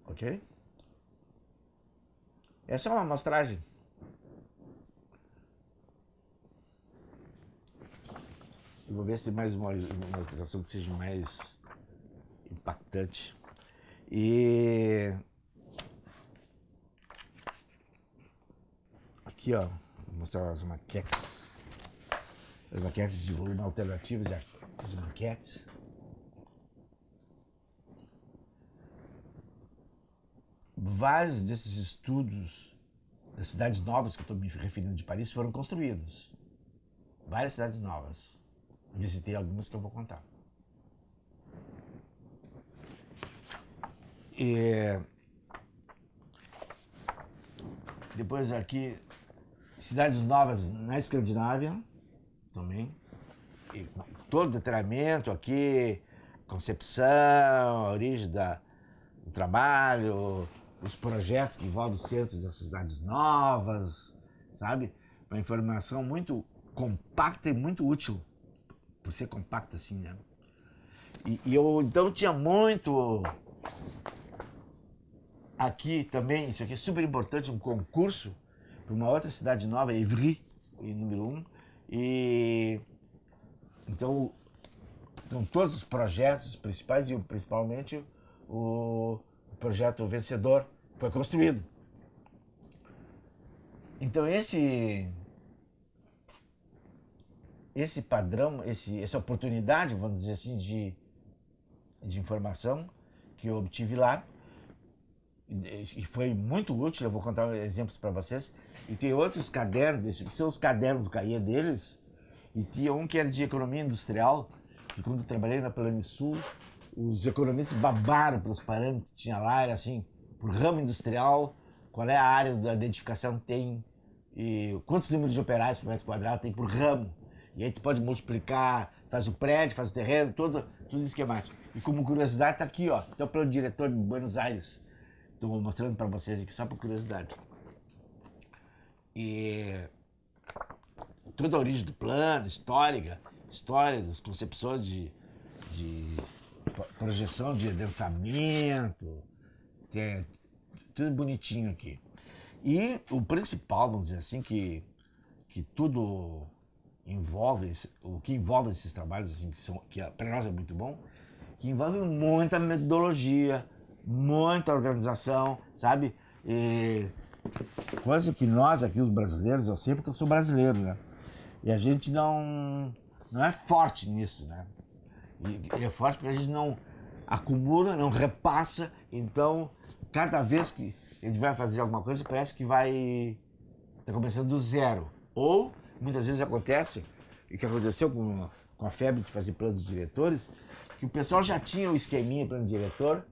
Ok? É só uma amostragem. Eu vou ver se tem mais uma ilustração que seja mais impactante. E aqui, ó, vou mostrar as maquetes. As maquetes de volume alternativo de maquetes. Vários desses estudos das cidades novas que eu estou me referindo de Paris foram construídos. Várias cidades novas. Visitei algumas que eu vou contar. Depois aqui, cidades novas na Escandinávia também. E todo o detalhamento aqui, concepção, a origem do trabalho, os projetos que envolvem os centros das cidades novas, sabe? Uma informação muito compacta e muito útil, por ser compacta assim, né? E eu então tinha muito aqui também, isso aqui é super importante, um concurso para uma outra cidade nova, Évry, número 1. E então todos os projetos principais e principalmente o projeto vencedor foi construído. Então esse padrão, essa oportunidade, vamos dizer assim, de informação que eu obtive lá, e foi muito útil. Eu vou contar exemplos para vocês. E tem outros cadernos, que são os cadernos do cahier deles, e tinha um que era de economia industrial, que quando eu trabalhei na Planisul, os economistas babaram pelos parâmetros que tinha lá, era assim, por ramo industrial, qual é a área da identificação que tem, e quantos números de operários por metro quadrado tem por ramo. E aí tu pode multiplicar, faz o prédio, faz o terreno, tudo esquemático. E como curiosidade, tá aqui, ó, então pelo diretor de Buenos Aires. Estou mostrando para vocês aqui só por curiosidade. E toda a origem do plano, história das concepções de projeção de adensamento, tudo bonitinho aqui. E o principal, vamos dizer assim, que tudo envolve, o que envolve esses trabalhos, assim, que para nós é muito bom, que envolve muita metodologia, muita organização, sabe? E coisa que nós aqui, os brasileiros, eu sei porque eu sou brasileiro, né? E a gente não é forte nisso, né? E é forte porque a gente não acumula, não repassa, então cada vez que a gente vai fazer alguma coisa parece que tá começando do zero. Ou muitas vezes acontece, e que aconteceu com a febre de fazer planos de diretores, que o pessoal já tinha o esqueminha plano de diretor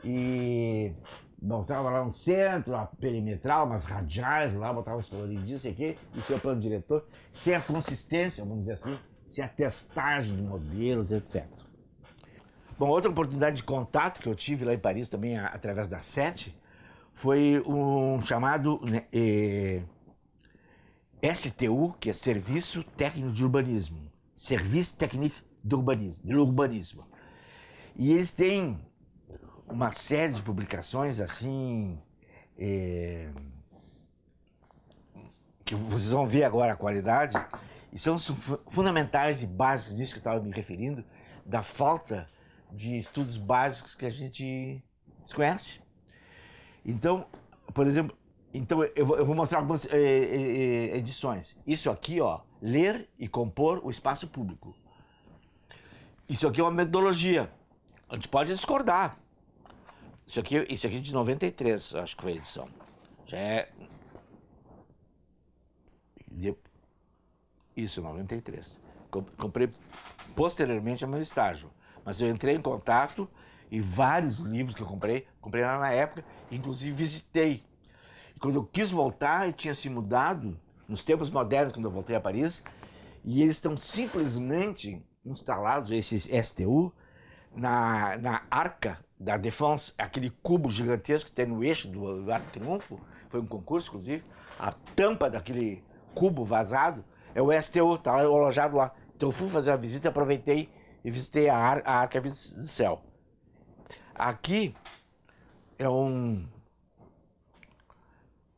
e botava lá um centro, a perimetral, umas radiais lá, botava os coloridinhos, sei o quê, e seu plano diretor, sem a consistência, vamos dizer assim, sem a testagem de modelos, etc. Bom, outra oportunidade de contato que eu tive lá em Paris também, através da SET, foi um chamado STU, que é Serviço Técnico de Urbanismo. Serviço Técnico de Urbanismo. E eles têm uma série de publicações assim, que vocês vão ver agora a qualidade, e são fundamentais e básicos disso que eu estava me referindo, da falta de estudos básicos que a gente desconhece. Então, por exemplo, eu vou mostrar algumas edições. Isso aqui, ó, ler e compor o espaço público. Isso aqui é uma metodologia. A gente pode discordar. Isso aqui é de 93, acho que foi a edição. Já é... Isso, 93. Comprei posteriormente ao meu estágio. Mas eu entrei em contato e vários livros que eu comprei lá na época, inclusive visitei. E quando eu quis voltar, eu tinha se mudado, nos tempos modernos, quando eu voltei a Paris, e eles estão simplesmente instalados, esses STU, na Arca da Défense, aquele cubo gigantesco que tem no eixo do Arco de Triunfo, foi um concurso, inclusive, a tampa daquele cubo vazado é o STU, está alojado lá. Então eu fui fazer uma visita, aproveitei e visitei a Arca do Céu. Aqui é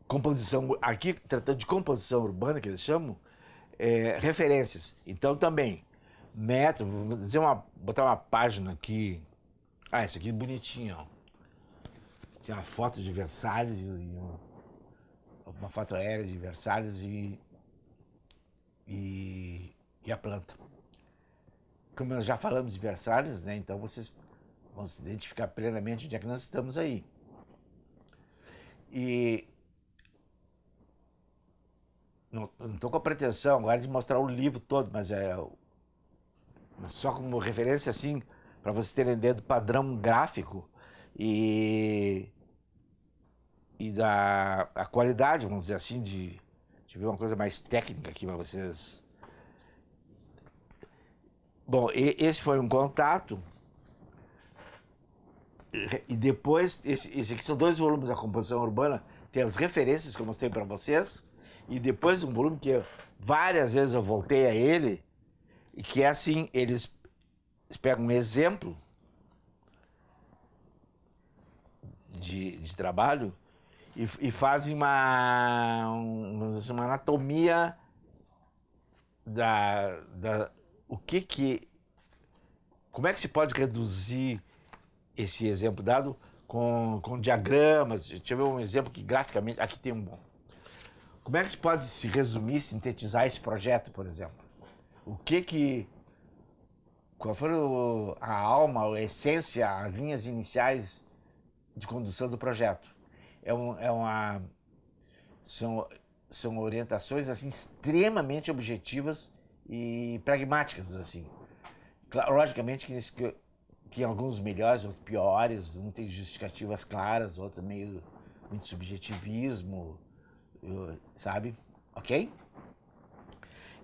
composição, aqui tratando de composição urbana, que eles chamam, referências. Então também, metro, vou dizer botar uma página aqui. Essa aqui é bonitinha, ó. Tem uma foto de Versalhes uma foto aérea de Versalhes e a planta. Como nós já falamos de Versalhes, né? Então vocês vão se identificar plenamente onde é que nós estamos aí. E não estou com a pretensão agora de mostrar o livro todo, mas só como referência assim, para vocês terem ideia do padrão gráfico e e da a qualidade, vamos dizer assim, de ver uma coisa mais técnica aqui para vocês. Bom, esse foi um contato. E depois, esse aqui são 2 volumes da composição urbana, tem as referências que eu mostrei para vocês, e depois um volume que várias vezes eu voltei a ele, e que é assim, eles pegam um exemplo de trabalho e fazem uma anatomia o como é que se pode reduzir esse exemplo dado com diagramas. Deixa eu ver um exemplo que graficamente, aqui tem um bom. Como é que se pode se resumir, sintetizar esse projeto, por exemplo? Qual foi a alma, a essência, as linhas iniciais de condução do projeto? São orientações assim extremamente objetivas e pragmáticas, assim. Logicamente que tem alguns melhores, outros piores, um tem justificativas claras, outro muito subjetivismo, sabe? Ok?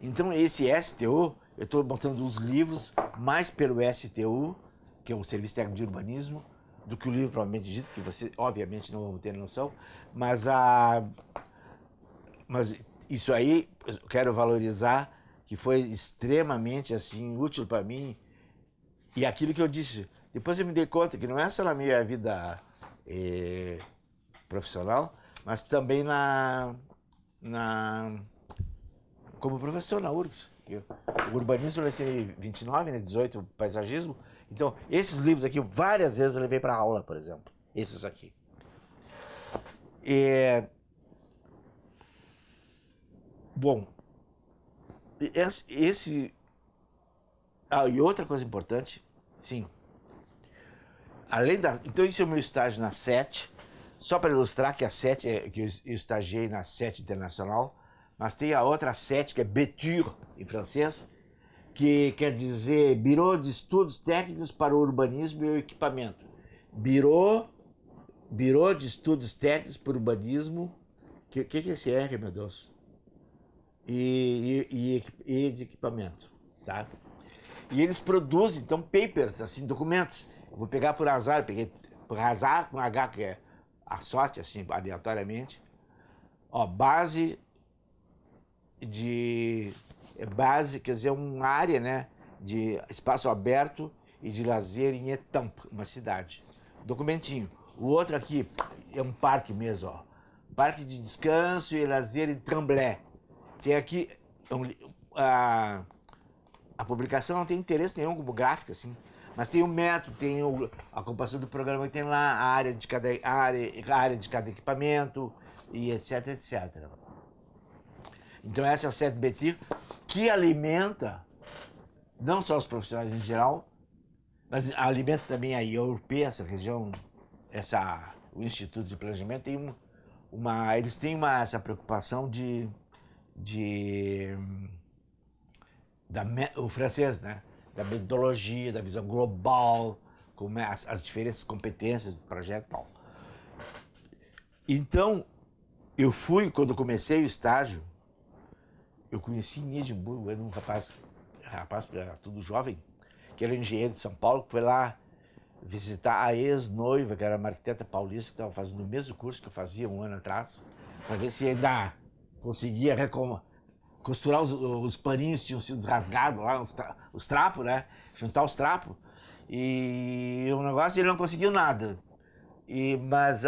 Então esse STU, eu estou botando os livros mais pelo STU, que é o Serviço Técnico de Urbanismo, do que o livro provavelmente dito, que você obviamente não vão ter noção, mas isso aí eu quero valorizar, que foi extremamente assim útil para mim. E aquilo que eu disse, depois eu me dei conta que não é só na minha vida profissional, mas também como professor na URGS. O urbanismo eu levei 29, né, 18 paisagismo. Então, esses livros aqui, várias vezes eu levei para aula, por exemplo. Esses aqui. Bom, e outra coisa importante, sim. Então, isso é o meu estágio na SET. Só para ilustrar que a SET, que eu estagiei na SET Internacional, mas tem a outra SET, que é BETUR, em francês, que quer dizer Bureau de Estudos Técnicos para o Urbanismo e o Equipamento. Bureau de Estudos Técnicos para o Urbanismo. Que é esse R, meu Deus? E de equipamento, tá? E eles produzem, então, papers, assim, documentos. Eu vou pegar por azar, peguei por azar com H, que é a sorte, assim, aleatoriamente. Ó, base, quer dizer, uma área, né, de espaço aberto e de lazer em Étampes, uma cidade. Documentinho. O outro aqui é um parque mesmo, ó. Parque de descanso e lazer em Tremblay. Tem aqui a publicação não tem interesse nenhum como gráfica, assim, mas tem o método, tem a composição do programa, tem lá a área de cada equipamento e etc, etc. Então essa é a SET-BT, que alimenta não só os profissionais em geral, mas alimenta também a IORP, essa região, o Instituto de Planejamento tem eles têm essa preocupação o francês, né? Da metodologia, da visão global, como as diferentes competências do projeto e tal. Então, quando comecei o estágio, eu conheci em Edimburgo, era um rapaz era tudo jovem, que era engenheiro de São Paulo, que foi lá visitar a ex-noiva, que era uma arquiteta paulista, que estava fazendo o mesmo curso que eu fazia um ano atrás, para ver se ainda conseguia costurar os paninhos que tinham sido rasgados lá, os trapos, né? Juntar os trapos. E o negócio ele não conseguiu nada. Mas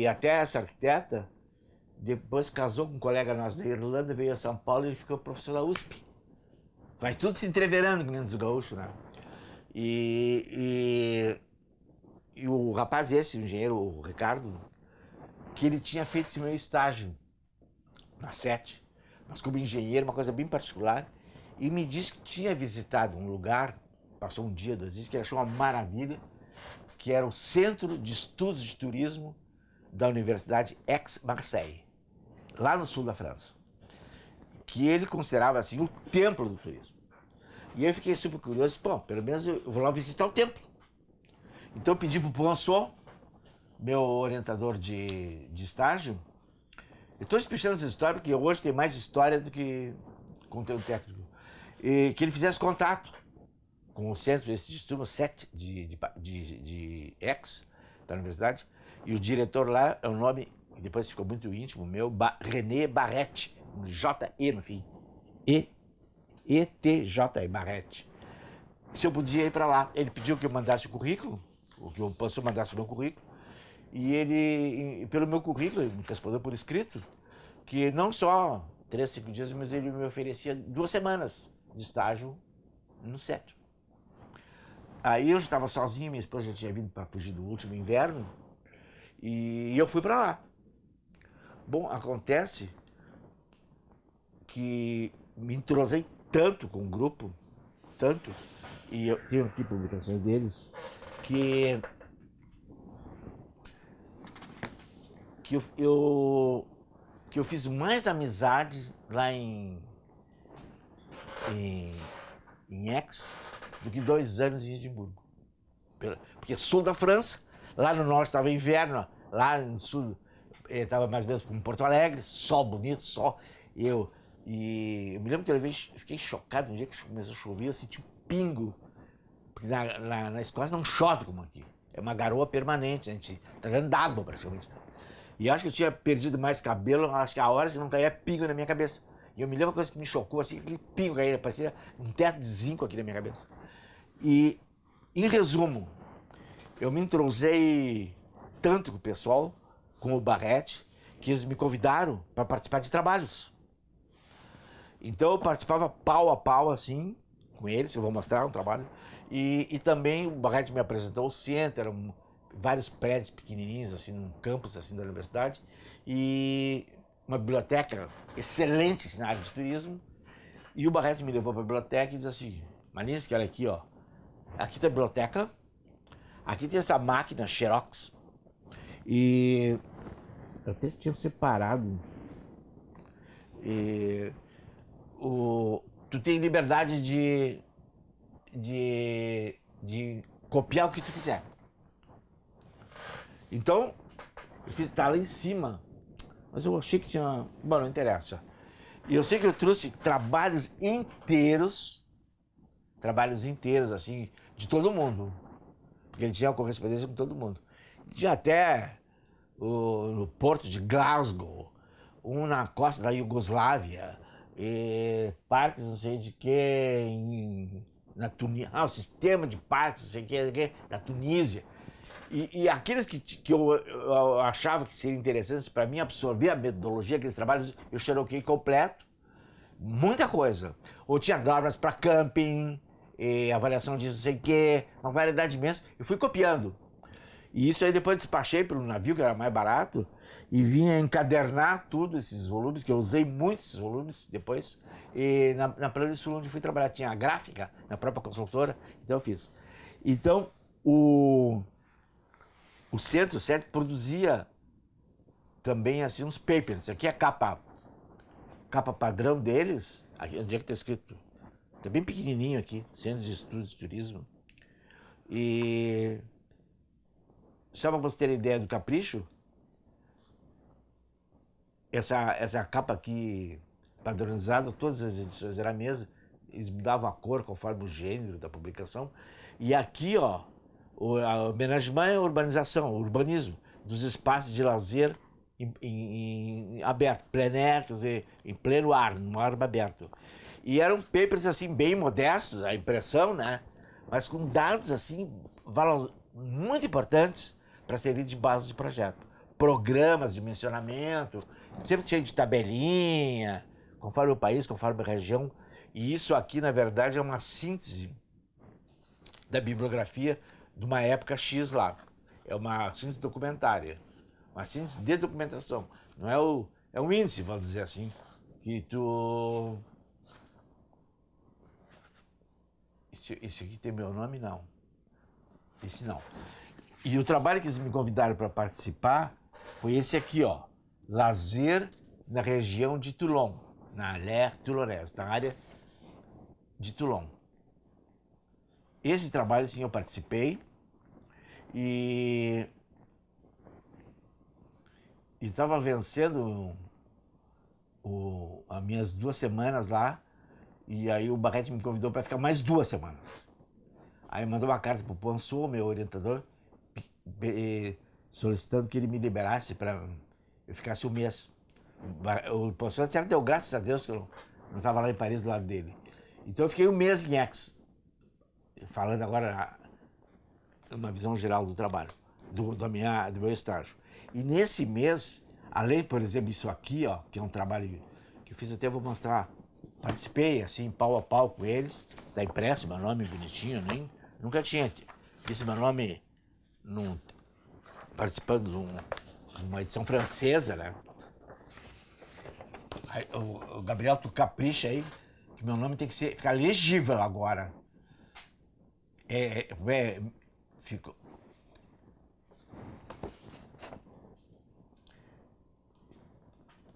até essa arquiteta, depois casou com um colega nosso da Irlanda, veio a São Paulo e ele ficou professor da USP. Vai tudo se entreverando, que nem dos gaúchos, né? E o rapaz esse, o engenheiro, o Ricardo, que ele tinha feito esse meu estágio na SET, mas como engenheiro, uma coisa bem particular, e me disse que tinha visitado um lugar, passou um dia, 2 dias, que ele achou uma maravilha, que era o Centro de Estudos de Turismo da Universidade Aix-Marseille, lá no sul da França, que ele considerava assim o templo do turismo. E eu fiquei super curioso, pelo menos eu vou lá visitar o templo. Então eu pedi pro Poinçot, meu orientador de estágio. Eu estou explicando essa história porque hoje tem mais história do que conteúdo técnico. E que ele fizesse contato com o centro esse de estudo, SET, de X, da universidade. E o diretor lá é um nome, que depois ficou muito íntimo, meu, René Barrette, um J-E no fim. E-T-J-E, Barrette. Se eu podia ir para lá. Ele pediu que eu mandasse o currículo, ou que eu mandasse o meu currículo. E ele, pelo meu currículo, ele me respondeu por escrito, que não só 3, 5 dias, mas ele me oferecia 2 semanas de estágio no SET. Aí eu já estava sozinho, minha esposa já tinha vindo para fugir do último inverno, e eu fui para lá. Bom, acontece que me entrosei tanto com o grupo, tanto, e eu tenho aqui publicações deles, que eu fiz mais amizade lá em Aix do que 2 anos em Edimburgo. Porque sul da França, lá no norte estava inverno, lá no sul estava mais ou menos como Porto Alegre, sol bonito, sol. E eu me lembro que eu fiquei chocado no dia que começou a chover, eu senti um pingo. Porque na Escócia não chove como aqui. É uma garoa permanente, a gente tá dando d'água praticamente. E acho que eu tinha perdido mais cabelo, acho que a hora que não caía pingo na minha cabeça. E eu me lembro uma coisa que me chocou, assim, aquele pingo caía, parecia um teto de zinco aqui na minha cabeça. E, em resumo, eu me entrosei tanto com o pessoal, com o Barrette, que eles me convidaram para participar de trabalhos. Então eu participava pau a pau, assim, com eles, eu vou mostrar um trabalho. E também o Barrette me apresentou o centro, eram vários prédios pequenininhos, assim, num campus assim, da universidade. E uma biblioteca excelente assim, na área de turismo. E o Barrette me levou para a biblioteca e disse assim, Maninsky, olha aqui, ó. Aqui tem a biblioteca, aqui tem essa máquina Xerox. E eu até tinha separado. E tu tem liberdade de copiar o que tu quiser. Então, eu fiz estar lá em cima, mas eu achei que tinha. Bom, não interessa. E eu sei que eu trouxe trabalhos inteiros, assim, de todo mundo. Porque ele tinha uma correspondência com todo mundo. Tinha até no porto de Glasgow, um na costa da Iugoslávia, parques não sei de que, na Tunísia, o sistema de parques não sei de que, da Tunísia. E aqueles que eu achava que seriam interessantes para mim absorver a metodologia, aqueles trabalhos, eu xeroquei completo, muita coisa. Ou tinha normas para camping, avaliação de não sei o que, uma variedade imensa, eu fui copiando. E isso aí depois despachei para um navio que era mais barato e vinha encadernar tudo esses volumes, que eu usei muitos esses volumes depois. E na Planície onde fui trabalhar tinha a gráfica, na própria consultora, então eu fiz. Então o Centro Certo produzia também assim uns papers. Isso aqui é a capa padrão deles. Aqui, onde é que está escrito? Está bem pequenininho aqui, Centro de Estudos de Turismo. E só para você ter ideia do capricho, essa capa aqui padronizada, todas as edições era a mesma, eles mudavam a cor conforme o gênero da publicação. E aqui, ó, a homenagem é a urbanização, o urbanismo dos espaços de lazer em aberto, plein air, quer dizer, em pleno ar, no ar aberto. E eram papers assim bem modestos, a impressão, né? Mas com dados assim muito importantes para servir de base de projeto. Programas de mencionamento, sempre cheio de tabelinha, conforme o país, conforme a região. E isso aqui, na verdade, é uma síntese da bibliografia de uma época X lá. É uma síntese documentária, uma síntese de documentação. Não é um índice, vamos dizer assim, que tu... Esse aqui tem meu nome? Não. Esse não. E o trabalho que eles me convidaram para participar foi esse aqui, ó. Lazer na região de Toulon, na Alère Toulonnaise, na área de Toulon. Esse trabalho, sim, eu participei. E estava vencendo as minhas 2 semanas lá, e aí o Barrete me convidou para ficar mais 2 semanas. Aí mandou uma carta pro Poinçot, meu orientador, solicitando que ele me liberasse para eu ficasse um mês. O Poinçot até deu graças a Deus que eu não estava lá em Paris do lado dele. Então eu fiquei um mês em Aix, falando agora uma visão geral do trabalho, do meu estágio. E nesse mês, além, por exemplo, isso aqui, ó, que é um trabalho que eu fiz, até vou mostrar. Participei, assim, pau a pau com eles. Tá impresso meu nome bonitinho, nunca tinha visto meu nome participando de uma edição francesa, né? Aí, o Gabriel, tu capricha aí, que meu nome tem que ficar legível agora. Fico.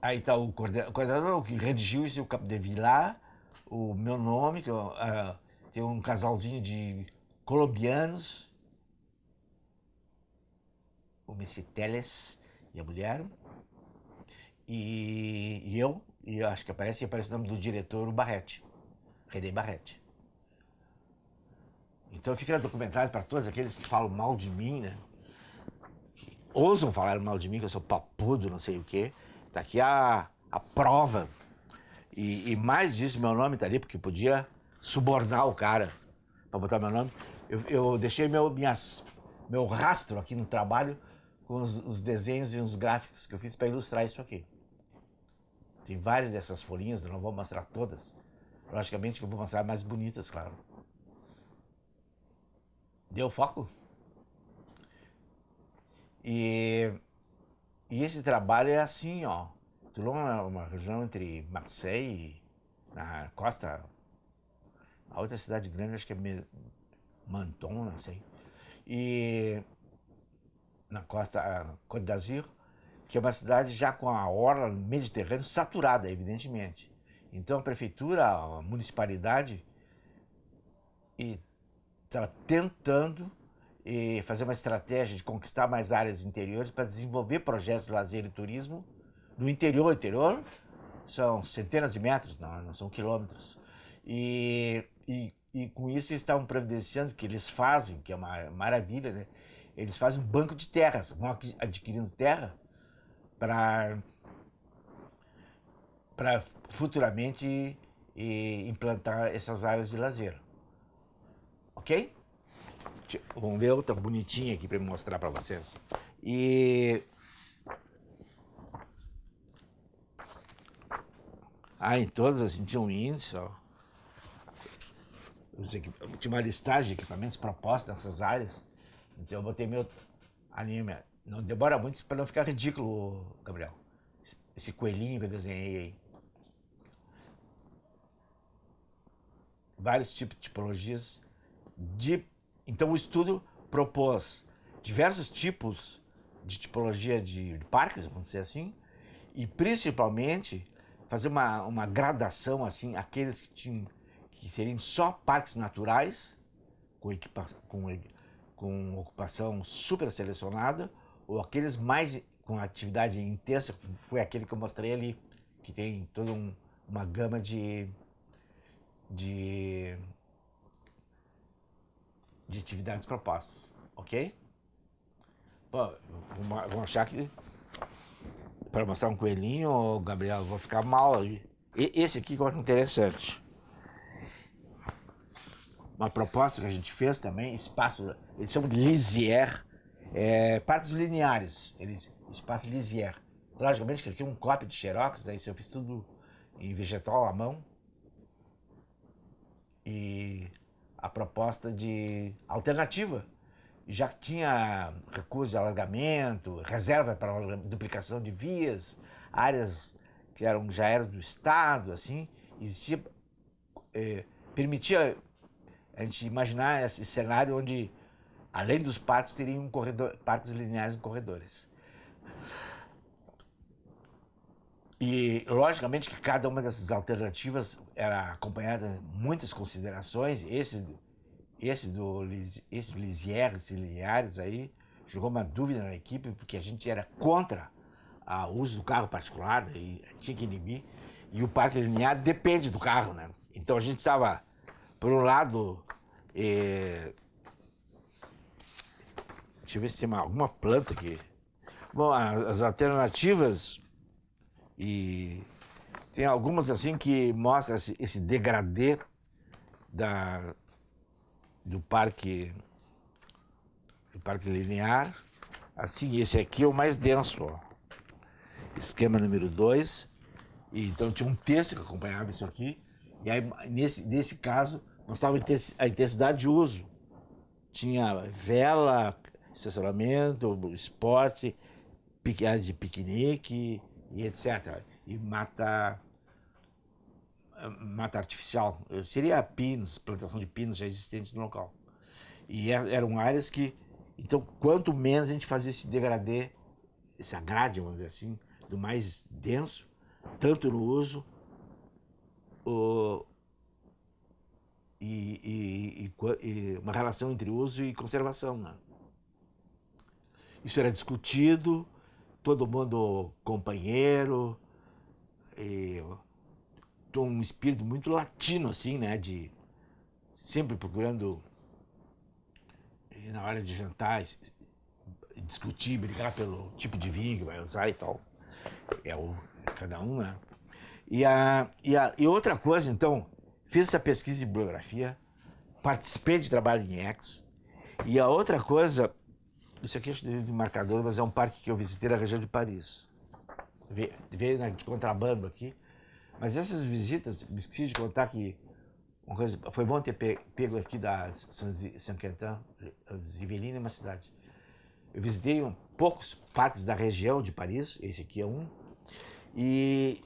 Aí tá o coordenador que redigiu isso, o Capdevila, o meu nome, que tem um casalzinho de colombianos, o Messi Teles e a mulher, e eu acho que aparece o nome do diretor, o Barrete, René Barrete. Então fica documentado para todos aqueles que falam mal de mim, né? Que ousam falar mal de mim, que eu sou papudo, não sei o quê. Tá aqui a prova. E mais disso, meu nome tá ali, porque podia subornar o cara para botar meu nome. Eu deixei meu rastro aqui no trabalho com os desenhos e os gráficos que eu fiz para ilustrar isso aqui. Tem várias dessas folhinhas, eu não vou mostrar todas. Logicamente que eu vou mostrar mais bonitas, claro. Deu foco? E esse trabalho é assim, ó. Toulon é uma região entre Marseille, na costa, a outra cidade grande, acho que é Menton, não sei. E na costa, Côte d'Azur, que é uma cidade já com a orla mediterrânea saturada, evidentemente. Então a prefeitura, a municipalidade, está tentando fazer uma estratégia de conquistar mais áreas interiores para desenvolver projetos de lazer e turismo no interior. São centenas de metros, não são quilômetros. E com isso eles estavam providenciando, que eles fazem, que é uma maravilha, né? Eles fazem um banco de terras, vão adquirindo terra para futuramente implantar essas áreas de lazer. Ok? Vamos ver outra bonitinha aqui para mostrar para vocês. Em todas assim tinha um índice, ó. Tinha uma listagem de equipamentos propostos nessas áreas. Então eu botei meu anime. Não demora muito para não ficar ridículo, Gabriel. Esse coelhinho que eu desenhei aí. Vários tipos de tipologias. Então o estudo propôs diversos tipos de tipologia de parques, vamos dizer assim, e principalmente fazer uma gradação assim, aqueles que seriam só parques naturais, com ocupação super selecionada, ou aqueles mais com atividade intensa, foi aquele que eu mostrei ali, que tem toda uma gama de atividades propostas, ok? Pô, vão achar que para mostrar um coelhinho, Gabriel, eu vou ficar mal aí. Esse aqui que eu acho interessante. Uma proposta que a gente fez também, espaço, eles chamam de lisière, partes lineares, espaço lisière. Logicamente que aqui é um cópia de xerox, daí eu fiz tudo em vegetal à mão. E a proposta de alternativa, já que tinha recurso de alargamento, reserva para duplicação de vias, áreas que já eram do Estado, assim, existia, permitia a gente imaginar esse cenário onde, além dos parques, teriam parques lineares em corredores. E, logicamente, que cada uma dessas alternativas era acompanhada de muitas considerações. Esse Lisières, esses lineares aí, jogou uma dúvida na equipe, porque a gente era contra o uso do carro particular, e tinha que inibir. E o parque linear depende do carro, né? Então a gente estava, por um lado, deixa eu ver se tem alguma planta aqui. Bom, as alternativas, e tem algumas assim que mostram esse degradê do parque linear. Assim, esse aqui é o mais denso, ó. Esquema número 2. E então tinha um texto que acompanhava isso aqui. E aí, nesse caso, mostrava a intensidade de uso. Tinha vela, estacionamento, esporte, área de piquenique e etc. E mata artificial. Seria pinos, plantação de pinos já existentes no local. E eram áreas que, então, quanto menos a gente fazia esse degradê, essa grade, vamos dizer assim, do mais denso, tanto no uso, e uma relação entre uso e conservação, né? Isso era discutido, todo mundo companheiro, um espírito muito latino, assim, né? De sempre procurando, na hora de jantar, discutir, brigar pelo tipo de vinho que vai usar e tal. Cada um, né? E outra coisa, então, fiz essa pesquisa de bibliografia, participei de trabalho em Ex, e a outra coisa, isso aqui é de marcador, mas é um parque que eu visitei na região de Paris. Veio de contrabando aqui, mas essas visitas, me esqueci de contar que uma coisa, foi bom ter pego aqui da Saint-Quentin, Yvelines é uma cidade. Eu visitei poucos parques da região de Paris, esse aqui é um, e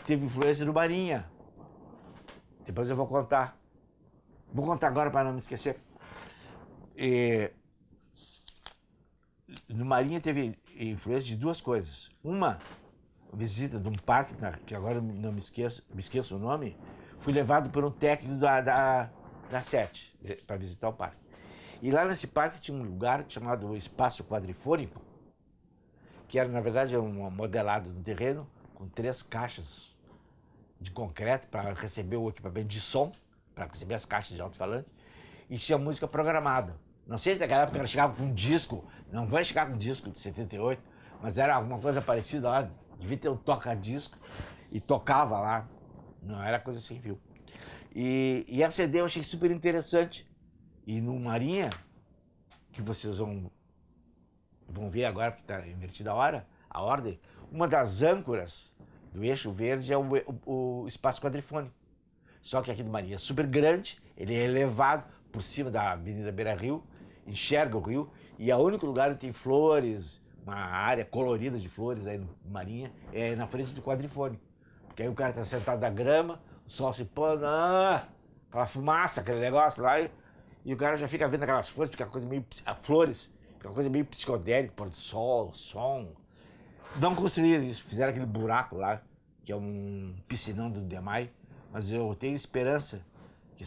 teve influência do Marinha. Depois eu vou contar. Vou contar agora para não me esquecer. No Marinha teve influência de duas coisas. Uma, visita de um parque, que agora não me esqueço o nome, fui levado por um técnico da SET para visitar o parque. E lá nesse parque tinha um lugar chamado Espaço Quadrifônico, que era, na verdade, um modelado no terreno com 3 caixas de concreto para receber o equipamento de som, para receber as caixas de alto-falante, e tinha música programada. Não sei se naquela época ela chegava com um disco, não vai chegar com um disco de 78, mas era alguma coisa parecida lá, devia ter um toca-disco, e tocava lá, não era coisa sem fio. E a CD eu achei super interessante. E no Marinha, que vocês vão ver agora, porque está invertida a ordem, uma das âncoras do eixo verde é o espaço quadrifônico. Só que aqui do Marinha é super grande, ele é elevado por cima da Avenida Beira Rio, enxerga o rio, e é o único lugar onde tem flores, uma área colorida de flores aí no Marinha, é na frente do quadrifônico. Porque aí o cara está sentado na grama, o sol se pondo, aquela fumaça, aquele negócio lá, e o cara já fica vendo aquelas flores, fica uma coisa meio, fica uma coisa meio psicodélica, pôr do sol, som. Não construíram isso, fizeram aquele buraco lá, que é um piscinão do Demai, mas eu tenho esperança que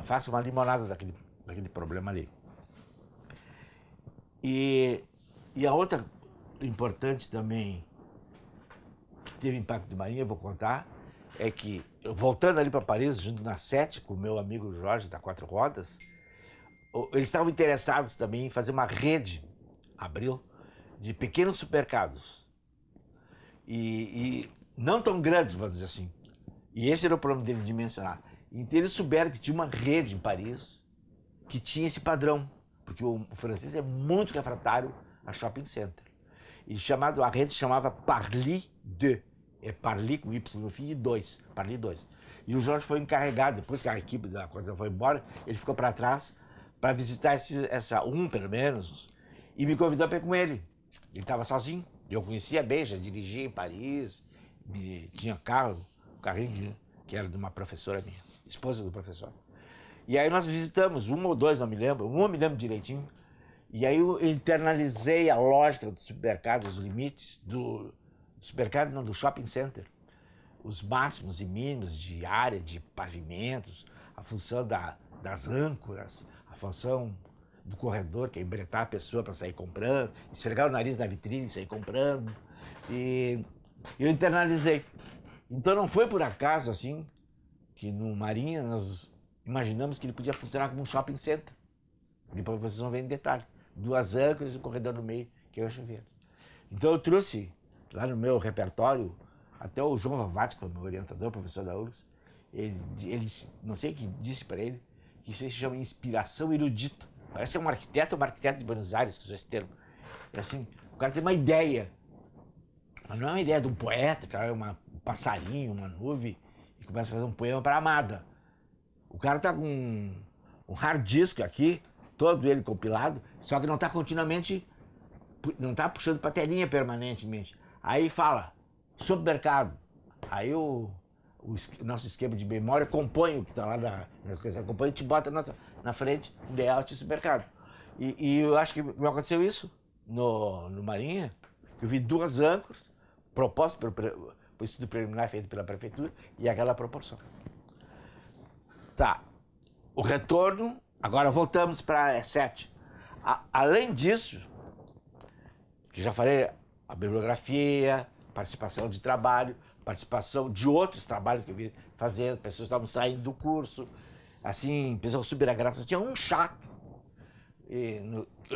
faça uma limonada daquele problema ali. E a outra importante também, que teve impacto do Marinha, eu vou contar, é que, voltando ali para Paris, junto na SET, com o meu amigo Jorge, da Quatro Rodas, eles estavam interessados também em fazer uma rede, Abril, de pequenos supermercados. E não tão grandes, vamos dizer assim. E esse era o problema dele de mencionar. Então eles souberam que tinha uma rede em Paris que tinha esse padrão, porque o francês é muito refratário a shopping center. E a rede chamava Parly 2. É Parly com Y no fim e 2. Parly 2. E o Jorge foi encarregado, depois que a equipe da Quadra foi embora, ele ficou para trás para visitar pelo menos, e me convidou para ir com ele. Ele estava sozinho, eu conhecia bem, já dirigia em Paris, tinha carro, um carrinho que era de uma professora minha, esposa do professor. E aí nós visitamos, um ou dois, não me lembro, eu me lembro direitinho, e aí eu internalizei a lógica do supermercado, os limites do supermercado, não, do shopping center, os máximos e mínimos de área, de pavimentos, a função das âncoras, a função do corredor, que é embretar a pessoa para sair comprando, esfregar o nariz na vitrine e sair comprando, E eu internalizei. Então não foi por acaso assim que no Marinha nós imaginamos que ele podia funcionar como um shopping center. Depois vocês vão ver em detalhe. 2 âncoras e um corredor no meio, que é o chuveiro. Então eu trouxe lá no meu repertório, até o João Rovati, que foi meu orientador, professor da URGS, ele não sei o que disse para ele, que isso se chama inspiração erudita. Parece que é um arquiteto de Buenos Aires que usou esse termo. É assim, o cara tem uma ideia, mas não é uma ideia de um poeta, cara, é um passarinho, uma nuvem, e começa a fazer um poema para a amada. O cara tá com um hard disk aqui, todo ele compilado, só que não está continuamente, não está puxando para a telinha permanentemente. Aí fala, sobre mercado. Aí o nosso esquema de memória compõe o que está lá na coisa, compõe e te bota na frente, um layout de mercado. E eu acho que me aconteceu isso no Marinha, que eu vi 2 âncoras, propostas pelo estudo preliminar feito pela prefeitura, e aquela proporção. Tá, o retorno, agora voltamos para E7. Além disso, que já falei, a bibliografia, participação de trabalho, participação de outros trabalhos que eu vi fazendo, pessoas estavam saindo do curso, assim, pessoas super agradáveis. Tinha um chato,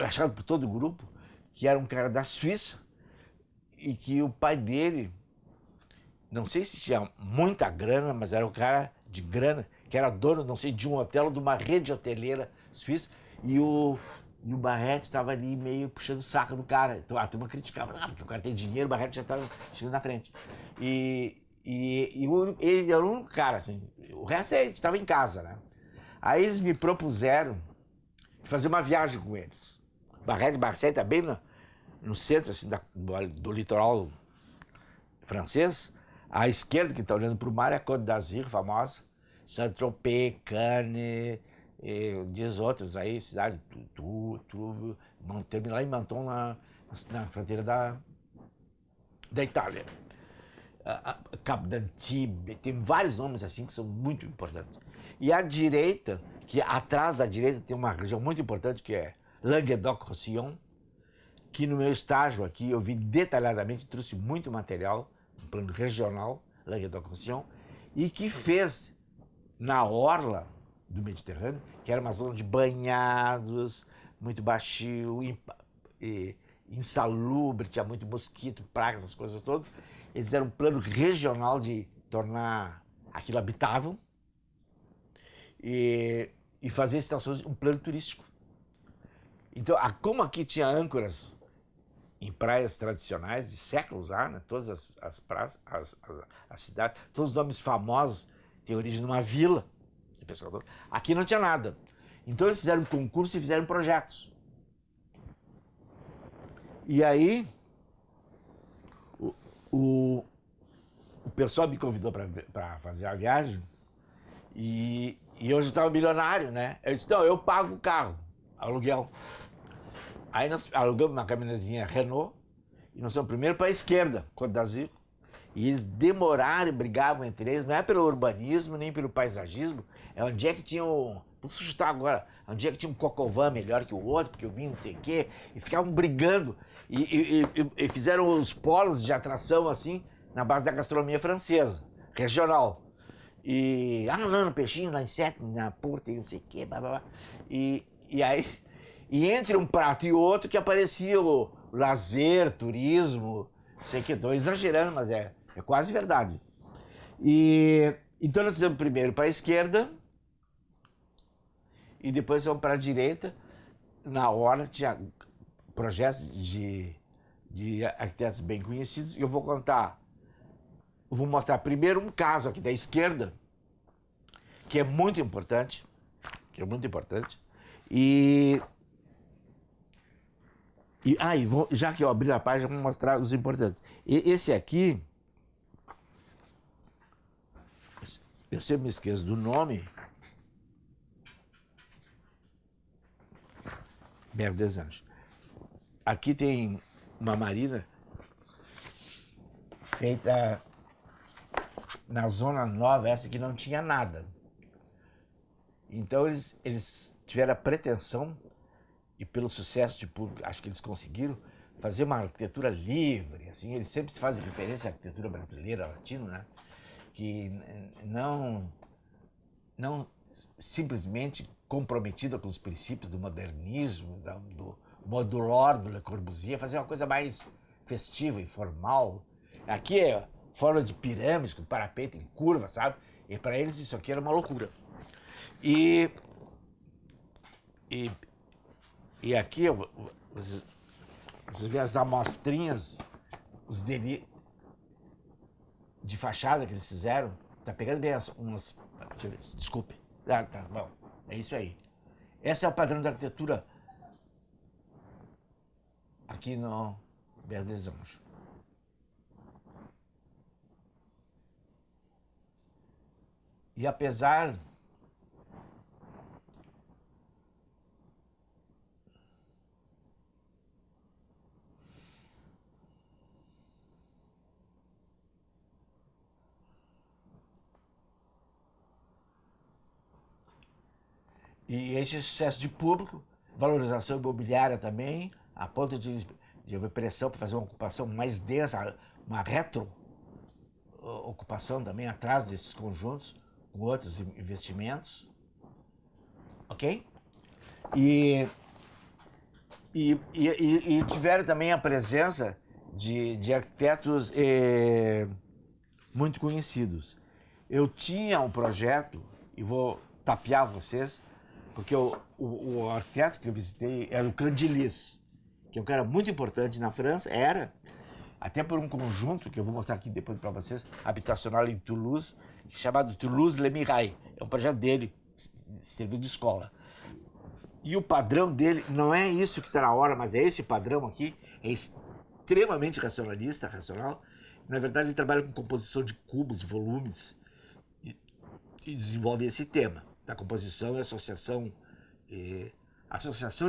achado por todo o grupo, que era um cara da Suíça, e que o pai dele, não sei se tinha muita grana, mas era um cara de grana, que era dono, não sei, de um hotel, de uma rede hoteleira suíça, e o Barrete estava ali meio puxando o saco do cara. Então a turma criticava, porque o cara tem dinheiro, o Barrete já estava chegando na frente. E ele era o único cara, assim, o resto estava em casa, né? Aí eles me propuseram fazer uma viagem com eles. Barrete de Marseille está bem no centro assim, do litoral francês. À esquerda, que está olhando para o mar, é a Côte d'Azur, famosa. Saint-Tropez, Cannes, diz outros aí, cidade, termina lá em Menton, na fronteira da Itália. Cap d'Antibes, tem vários nomes assim que são muito importantes. E à direita, que atrás da direita tem uma região muito importante que é Languedoc-Roussillon, que no meu estágio aqui eu vi detalhadamente, trouxe muito material, no plano regional, Languedoc-Roussillon, e que fez na orla do Mediterrâneo, que era uma zona de banhados, muito baixio, insalubre, tinha muito mosquito, pragas, essas coisas todas. Eles fizeram um plano regional de tornar aquilo habitável e fazer estações, um plano turístico. Então, como aqui tinha âncoras em praias tradicionais de séculos já, né? Todas as praias, as cidades, todos os nomes famosos têm origem numa vila de pescador. Aqui não tinha nada. Então eles fizeram um concurso e fizeram projetos. E aí o pessoal me convidou para fazer a viagem e eu já estava milionário, né? Eu disse, não, eu pago o carro, aluguel. Aí nós alugamos uma caminhonete Renault e nós fomos primeiro para a esquerda, Côte d'Azur. E eles demoraram e brigavam entre eles, não é pelo urbanismo nem pelo paisagismo, é onde é que tinha vou chutar agora, onde é que tinha um cocovan melhor que o outro, porque eu vim não sei o quê, e ficavam brigando. E fizeram os polos de atração assim, na base da gastronomia francesa, regional. E, não, peixinho lá em Sete, na Porta e não sei o quê, blá, blá, blá. E aí, e entre um prato e outro que aparecia o lazer, turismo, não sei o que, estou exagerando, mas é quase verdade. Então nós fizemos primeiro para a esquerda e depois vamos para a direita. Na hora tinha projetos de arquitetos bem conhecidos e eu vou mostrar primeiro um caso aqui da esquerda que é muito importante, já que eu abri a página, vou mostrar os importantes. Esse aqui, eu sempre me esqueço do nome. Mer des Anges. Aqui tem uma marina feita na zona nova, essa que não tinha nada. Então eles tiveram a pretensão, e pelo sucesso de público, acho que eles conseguiram, fazer uma arquitetura livre, assim, ele sempre se faz referência à arquitetura brasileira, latina, né? Que não simplesmente comprometida com os princípios do modernismo, do modular do Le Corbusier, fazer uma coisa mais festiva, informal. Aqui é forma de pirâmide, com parapeito em curva, sabe? E para eles isso aqui era uma loucura. E aqui vocês vê as amostrinhas, os de fachada que eles fizeram. Tá pegando bem umas. Deixa eu ver, desculpe. Tá bom. É isso aí. Esse é o padrão da arquitetura aqui no Belo Horizonte. E apesar e esse sucesso de público, valorização imobiliária também, a ponto de haver pressão para fazer uma ocupação mais densa, uma retro ocupação também atrás desses conjuntos, com outros investimentos, ok? E tiveram também a presença de arquitetos muito conhecidos. Eu tinha um projeto, e vou tapear vocês, porque o arquiteto que eu visitei era o Candilis, que é um cara muito importante na França, até por um conjunto, que eu vou mostrar aqui depois para vocês, habitacional em Toulouse, chamado Toulouse-Le Mirail. É um projeto dele, serviu de escola. E o padrão dele não é isso que está na hora, mas é esse padrão aqui, é extremamente racional. Na verdade, ele trabalha com composição de cubos, volumes, e desenvolve esse tema da composição e associação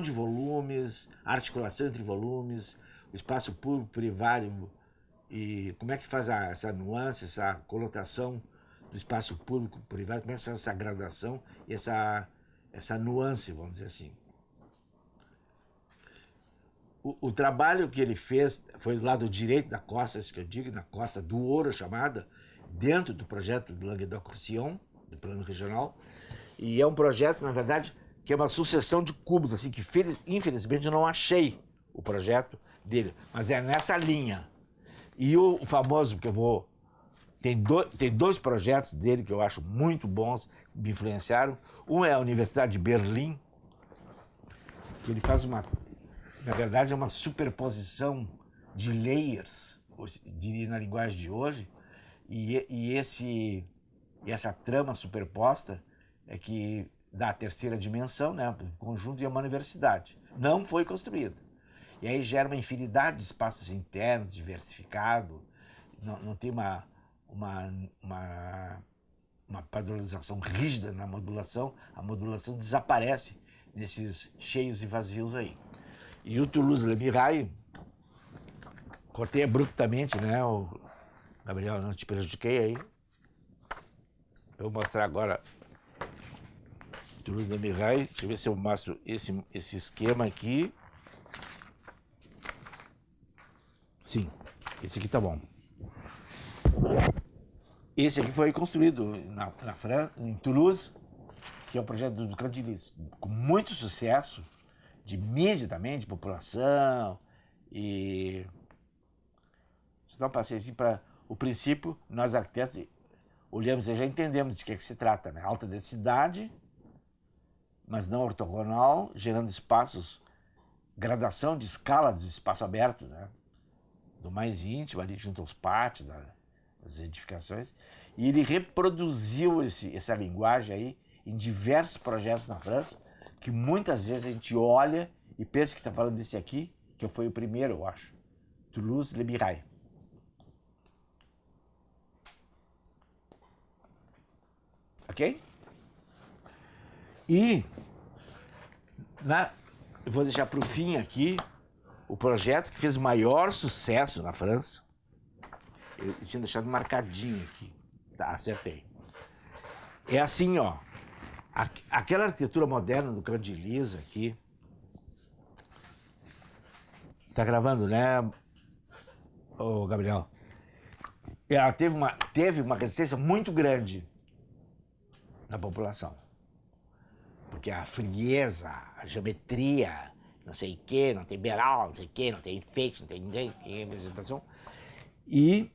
de volumes, articulação entre volumes, o espaço público, privado, e como é que faz essa nuance, essa conotação do espaço público, privado, como é que se faz essa gradação e essa nuance, vamos dizer assim. O trabalho que ele fez foi do lado direito da costa, isso que eu digo, na Costa do Ouro, chamada, dentro do projeto do Languedoc-Roussillon, do plano regional, e é um projeto, na verdade, que é uma sucessão de cubos, assim, que infelizmente eu não achei o projeto dele, mas é nessa linha. E o famoso, que eu vou... Tem dois projetos dele que eu acho muito bons, me influenciaram. Um é a Universidade de Berlim, que ele faz na verdade, é uma superposição de layers, diria na linguagem de hoje, e essa trama superposta é que dá a terceira dimensão, né, o conjunto, e é uma universidade. Não foi construída. E aí gera uma infinidade de espaços internos, diversificado, não tem uma padronização rígida na modulação, a modulação desaparece nesses cheios e vazios aí. E o Toulouse-Le Mirail, cortei abruptamente, né, Gabriel, não te prejudiquei aí. Eu vou mostrar agora Toulouse-Le Mirail, deixa eu ver se eu mostro esse esquema aqui. Sim, esse aqui tá bom. Esse aqui foi construído na França, em Toulouse, que é um projeto do Candilis, com muito sucesso, de mídia também, de população, e... Deixa eu dar um passeio assim para o princípio, nós arquitetos olhamos e já entendemos de que se trata, né? Alta densidade, mas não ortogonal, gerando espaços, gradação de escala do espaço aberto, né? Do mais íntimo, ali junto aos pátios, das edificações, e ele reproduziu essa linguagem aí em diversos projetos na França, que muitas vezes a gente olha e pensa que está falando desse aqui, que foi o primeiro, eu acho, Toulouse-Le Mirail. Ok? E eu vou deixar para o fim aqui o projeto que fez o maior sucesso na França. Eu tinha deixado marcadinho aqui. Tá, acertei. É assim, ó. Aquela arquitetura moderna do Candilis aqui, Tá gravando, né, ô Gabriel? Ela teve uma resistência muito grande na população. Porque a frieza, a geometria, não sei o que, não tem beiral, não sei o que, não tem enfeite, não tem ninguém, vegetação. E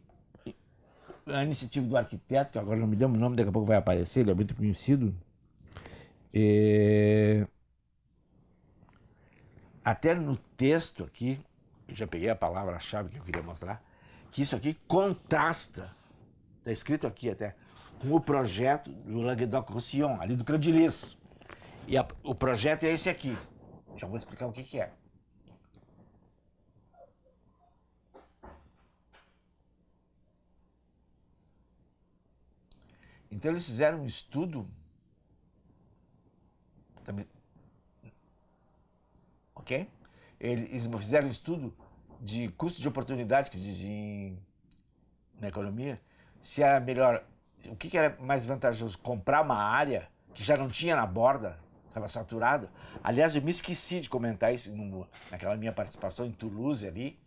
a iniciativa do arquiteto, que agora não me lembro o nome, daqui a pouco vai aparecer, ele é muito conhecido. Até no texto aqui, eu já peguei a palavra-chave que eu queria mostrar, que isso aqui contrasta, está escrito aqui até, com o projeto do Languedoc-Roussillon, ali do Candilhês. E o projeto é esse aqui. Já vou explicar o que é. Então eles fizeram um estudo, ok? Eles fizeram um estudo de custo de oportunidade, que dizem na economia, se era melhor, o que era mais vantajoso, comprar uma área que já não tinha na borda, estava saturada. Aliás, eu me esqueci de comentar isso naquela minha participação em Toulouse ali,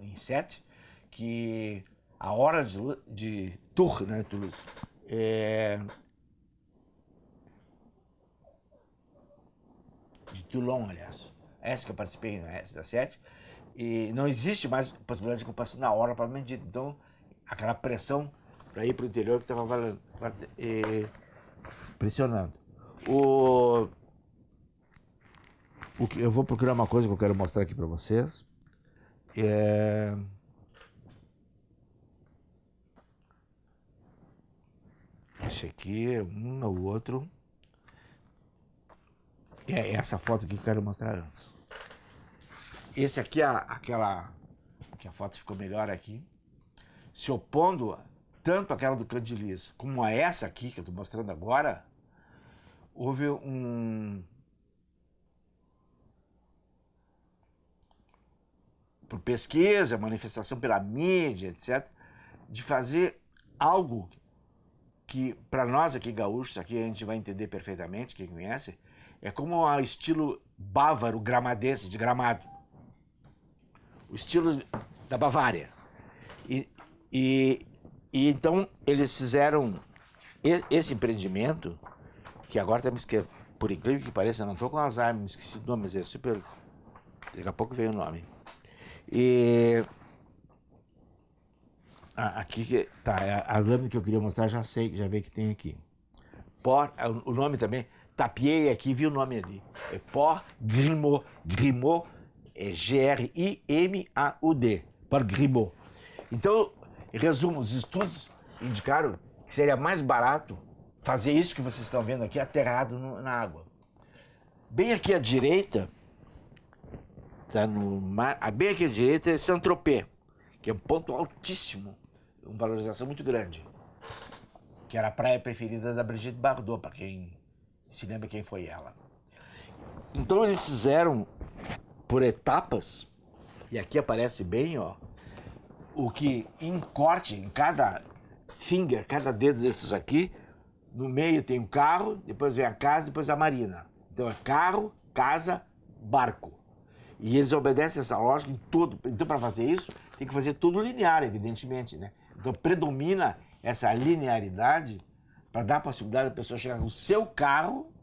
em Sète, que a hora de Tours, né, Toulouse, de Toulon, aliás, essa que eu participei, né, essa da Sète, e não existe mais possibilidade de ocupação na hora propriamente dito. Então, aquela pressão para ir para o interior que estava valendo, pressionando. Eu vou procurar uma coisa que eu quero mostrar aqui para vocês. Esse aqui, um ou outro. É essa foto aqui que eu quero mostrar antes. Esse aqui, aquela que a foto ficou melhor aqui, se opondo tanto àquela do Candilhês como a essa aqui que eu estou mostrando agora, houve por pesquisa, manifestação pela mídia, etc., de fazer algo que, para nós aqui gaúchos, aqui a gente vai entender perfeitamente, quem conhece, é como o estilo bávaro gramadense, de Gramado. O estilo da Bavária. E então eles fizeram esse empreendimento, que agora está me esquecendo, por incrível que pareça, eu não estou com Alzheimer, me esqueci do nome, mas é super... Daqui a pouco veio o nome. E aqui tá, a lâmina que eu queria mostrar, já sei, já vi que tem aqui. O nome também, tapiei aqui, vi o nome ali. É Port Grimaud. Grimaud é G-R-I-M-A-U-D. Port Grimaud. Então, em resumo, os estudos indicaram que seria mais barato fazer isso que vocês estão vendo aqui, aterrado na água. Bem aqui à direita, tá no mar, bem aqui à direita é Saint-Tropez, que é um ponto altíssimo, uma valorização muito grande, que era a praia preferida da Brigitte Bardot, para quem se lembra quem foi ela. Então eles fizeram por etapas, e aqui aparece bem, ó, o que em corte, em cada finger, cada dedo desses aqui, no meio tem um carro, depois vem a casa, depois a marina. Então é carro, casa, barco. E eles obedecem essa lógica em tudo. Então, para fazer isso, tem que fazer tudo linear, evidentemente, né? Então, predomina essa linearidade para dar a possibilidade da pessoa chegar com o seu carro,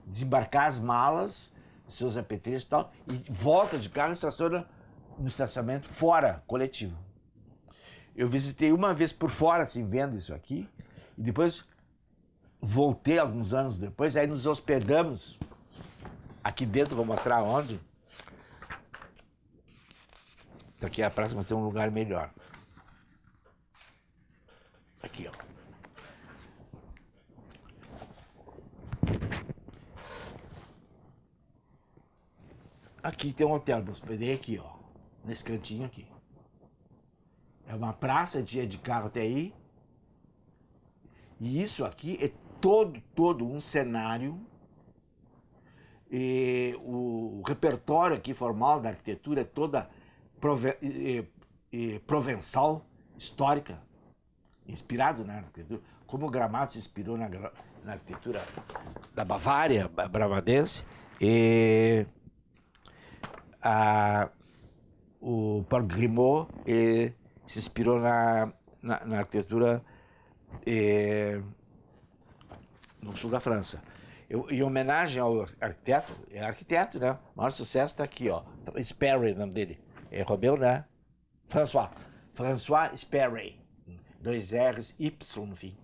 desembarcar as malas, os seus apetrechos e tal, e volta de carro e estaciona no estacionamento fora, coletivo. Eu visitei uma vez por fora, assim, vendo isso aqui, e depois voltei alguns anos depois, aí nos hospedamos aqui dentro, vou mostrar onde. Aqui a próxima tem um lugar melhor. Aqui, ó. Aqui tem um hotel, me hospedei aqui, ó. Nesse cantinho aqui. É uma praça, dia de carro até aí. E isso aqui é todo um cenário. E o repertório aqui formal da arquitetura é toda provençal, histórica, inspirado na arquitetura, como o Gramado se inspirou na arquitetura da Bavária, bravadense. o Paul Grimaud se inspirou na arquitetura no sul da França. Em homenagem ao arquiteto, né? O maior sucesso está aqui, ó. Sperry, o nome dele. Roubeu, né? François Sperry. 2 R's, Y no fim.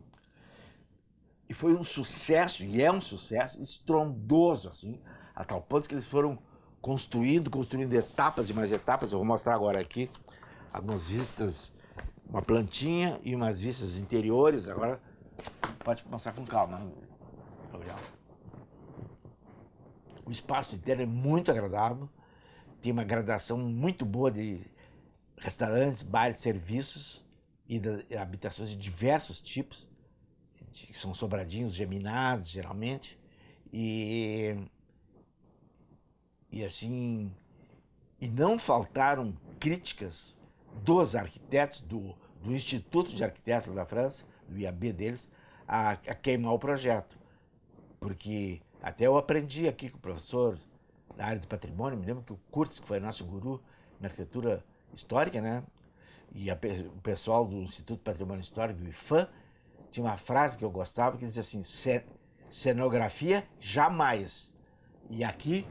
E foi um sucesso, e é um sucesso estrondoso, assim, a tal ponto que eles foram construindo etapas e mais etapas. Eu vou mostrar agora aqui algumas vistas, uma plantinha e umas vistas interiores. Agora pode mostrar com calma, Gabriel. O espaço inteiro é muito agradável, tem uma gradação muito boa de restaurantes, bares, serviços e habitações de diversos tipos, que são sobradinhos geminados, geralmente, e assim, e não faltaram críticas dos arquitetos, do Instituto de Arquitetos da França, do IAB deles, a queimar o projeto. Porque até eu aprendi aqui com o professor da área do patrimônio, me lembro que o Kurtz, que foi nosso guru na arquitetura histórica, né? E o pessoal do Instituto de Patrimônio Histórico, do IFAM, tinha uma frase que eu gostava, que dizia assim: cenografia jamais. E aqui,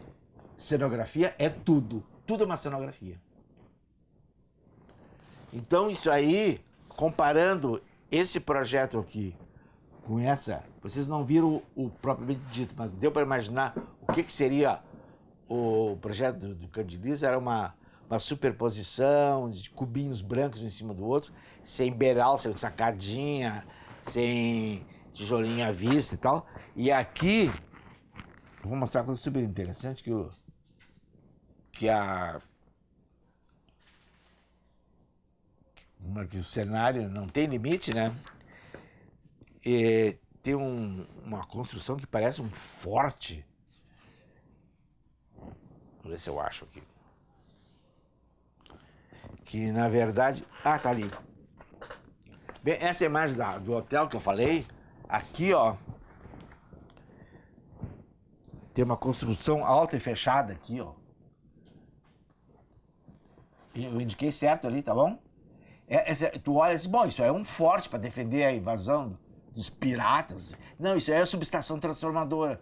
cenografia é tudo. Tudo é uma cenografia. Então, isso aí, comparando esse projeto aqui com essa, vocês não viram o propriamente dito, mas deu para imaginar o que seria o projeto do Candeliz. Era uma superposição de cubinhos brancos um em cima do outro, sem beiral, sem sacadinha, sem tijolinho à vista e tal. E aqui, eu vou mostrar uma coisa super interessante, que o cenário não tem limite, né? E tem uma construção que parece um forte. Vou ver se eu acho aqui. Que na verdade... Ah, tá ali. Bem, essa imagem do hotel que eu falei, aqui, ó, tem uma construção alta e fechada aqui, ó. Eu indiquei certo ali, tá bom? Tu olha assim, bom, isso é um forte para defender a invasão dos piratas. Não, isso é a subestação transformadora.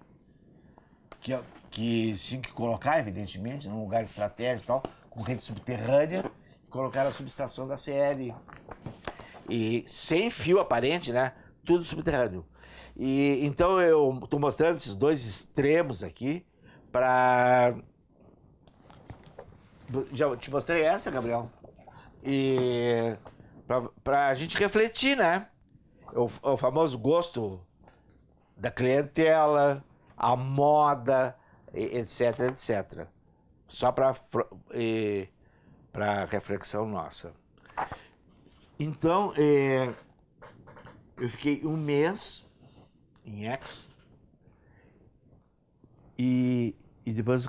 Que tinha que colocar, evidentemente, num lugar estratégico e tal, com rede subterrânea, e colocar a subestação da CL. E sem fio aparente, né? Tudo subterrâneo. E então eu estou mostrando esses dois extremos aqui para... Já te mostrei essa, Gabriel? E para a gente refletir, né? O famoso gosto da clientela, a moda, etc, etc. Só para reflexão nossa. Então, eu fiquei um mês em Aix e depois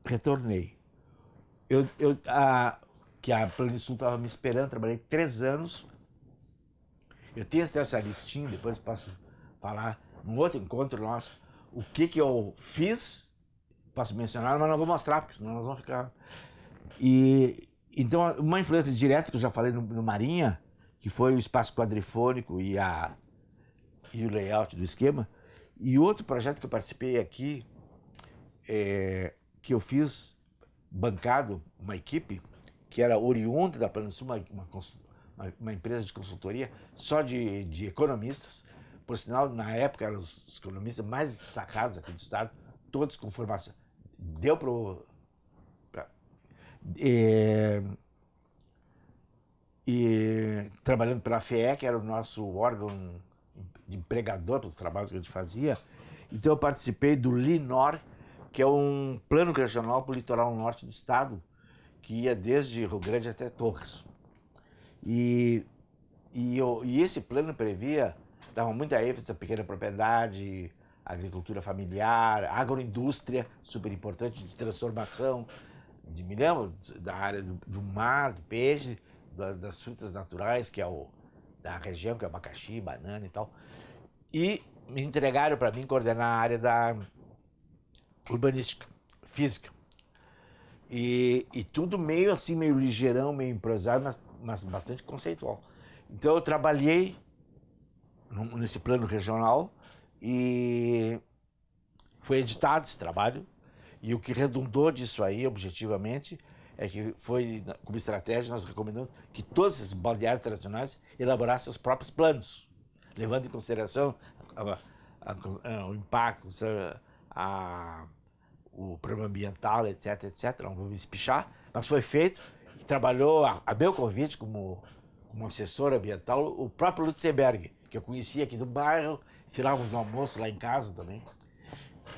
retornei. Que a Planisul estava me esperando, trabalhei 3 anos. Eu tenho essa listinha, depois posso falar num outro encontro nosso o que eu fiz. Posso mencionar, mas não vou mostrar, porque senão nós vamos ficar... Então, uma influência direta que eu já falei no Marinha, que foi o espaço quadrifônico e o layout do esquema. E outro projeto que eu participei aqui, que eu fiz, bancado, uma equipe, que era oriunda da Planisul, uma empresa de consultoria só de economistas. Por sinal, na época, eram os economistas mais destacados aqui do estado, todos com formação. Deu para... E trabalhando pela FEE, que era o nosso órgão de empregador para os trabalhos que a gente fazia. Então eu participei do LINOR, que é um plano regional para o litoral norte do estado, que ia desde Rio Grande até Torres. E esse plano previa, dava muita ênfase à pequena propriedade, agricultura familiar, agroindústria, super importante, de transformação, me lembro da área do mar, do peixe, das frutas naturais, que é da região, que é abacaxi, banana e tal. E me entregaram para mim coordenar a área da urbanística. física. E tudo meio assim, meio ligeirão, meio improvisado, mas bastante conceitual. Então eu trabalhei nesse plano regional e foi editado esse trabalho. E o que redundou disso aí, objetivamente, é que foi, como estratégia, nós recomendamos que todos esses balneários tradicionais elaborassem seus próprios planos, levando em consideração o impacto, o problema ambiental, etc, etc. Não vou me espichar, mas foi feito. Trabalhou, a meu convite, como assessor ambiental, o próprio Lutzenberg, que eu conhecia aqui do bairro, tirávamos almoço lá em casa também.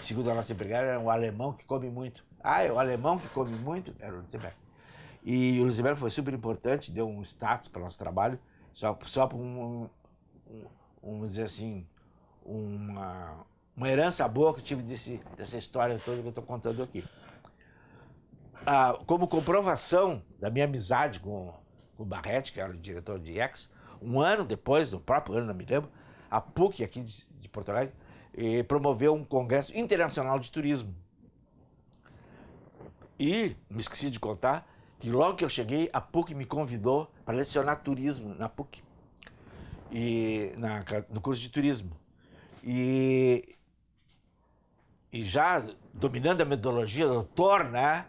Segundo a nossa empregada, era um alemão que come muito. Ah, é o alemão que come muito? Era o Lutzenberg. E o Lutzenberg foi super importante, deu um status para o nosso trabalho, só para vamos dizer assim, uma herança boa que eu tive dessa história toda que eu estou contando aqui. Como comprovação da minha amizade com o Barretti, que era o diretor de X, um ano depois, no próprio ano, não me lembro, a PUC aqui de Porto Alegre promoveu um congresso internacional de turismo. E me esqueci de contar que logo que eu cheguei, a PUC me convidou para lecionar turismo na PUC, no curso de turismo. E já dominando a metodologia, doutor, né?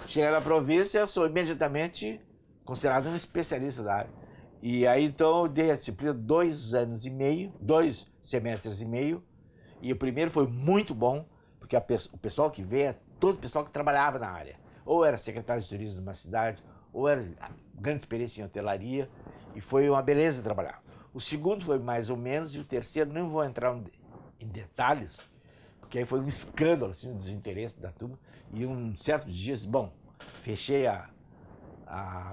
Cheguei na província, eu sou imediatamente considerado um especialista da área. E aí então eu dei a disciplina 2 anos e meio, 2 semestres e meio, e o primeiro foi muito bom, porque o pessoal que veio é todo o pessoal que trabalhava na área. Ou era secretário de turismo de uma cidade, ou era grande experiência em hotelaria, e foi uma beleza trabalhar. O segundo foi mais ou menos, e o terceiro, não vou entrar em detalhes, porque aí foi um escândalo, assim, um desinteresse da turma, e um certo dia, bom, fechei a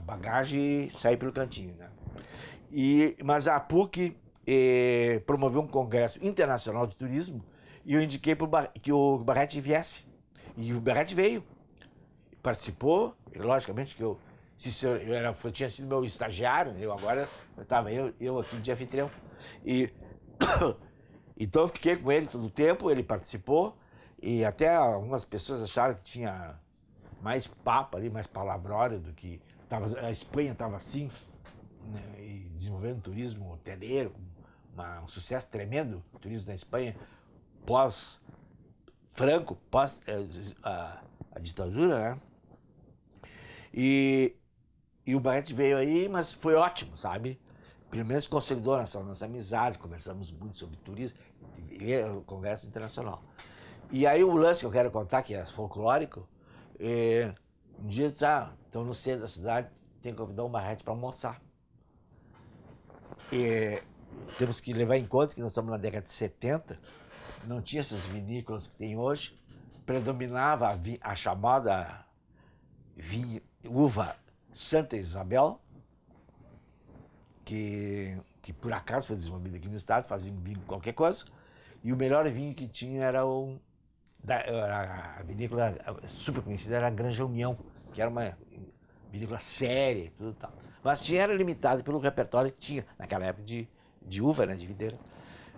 bagagem e saí pelo cantinho, né? Mas a PUC promoveu um congresso internacional de turismo e eu indiquei que o Barretti viesse. E o Barretti veio, participou, e logicamente que eu tinha sido meu estagiário, agora eu estava eu aqui de anfitrião. Então eu fiquei com ele todo o tempo, ele participou, e até algumas pessoas acharam que tinha mais papo ali, mais palavrório do que a Espanha estava assim, né, e desenvolvendo turismo hoteleiro, um sucesso tremendo, o turismo na Espanha, pós-Franco, pós a ditadura, né? E o Barretti veio aí, mas foi ótimo, sabe? Primeiro se consolidou nossa amizade, conversamos muito sobre turismo, e o Congresso Internacional. E aí o lance que eu quero contar, que é folclórico, um dia então no centro da cidade, tem que convidar o Barretti para almoçar. Temos que levar em conta que nós estamos na década de 70, não tinha essas vinícolas que tem hoje, predominava a chamada uva Santa Isabel, que por acaso foi desenvolvida aqui no estado, fazia um vinho qualquer coisa, e o melhor vinho que tinha era a vinícola super conhecida, era a Granja União, que era uma vinícola séria e tudo tal. Mas era limitado pelo repertório que tinha naquela época de uva, né, de videira.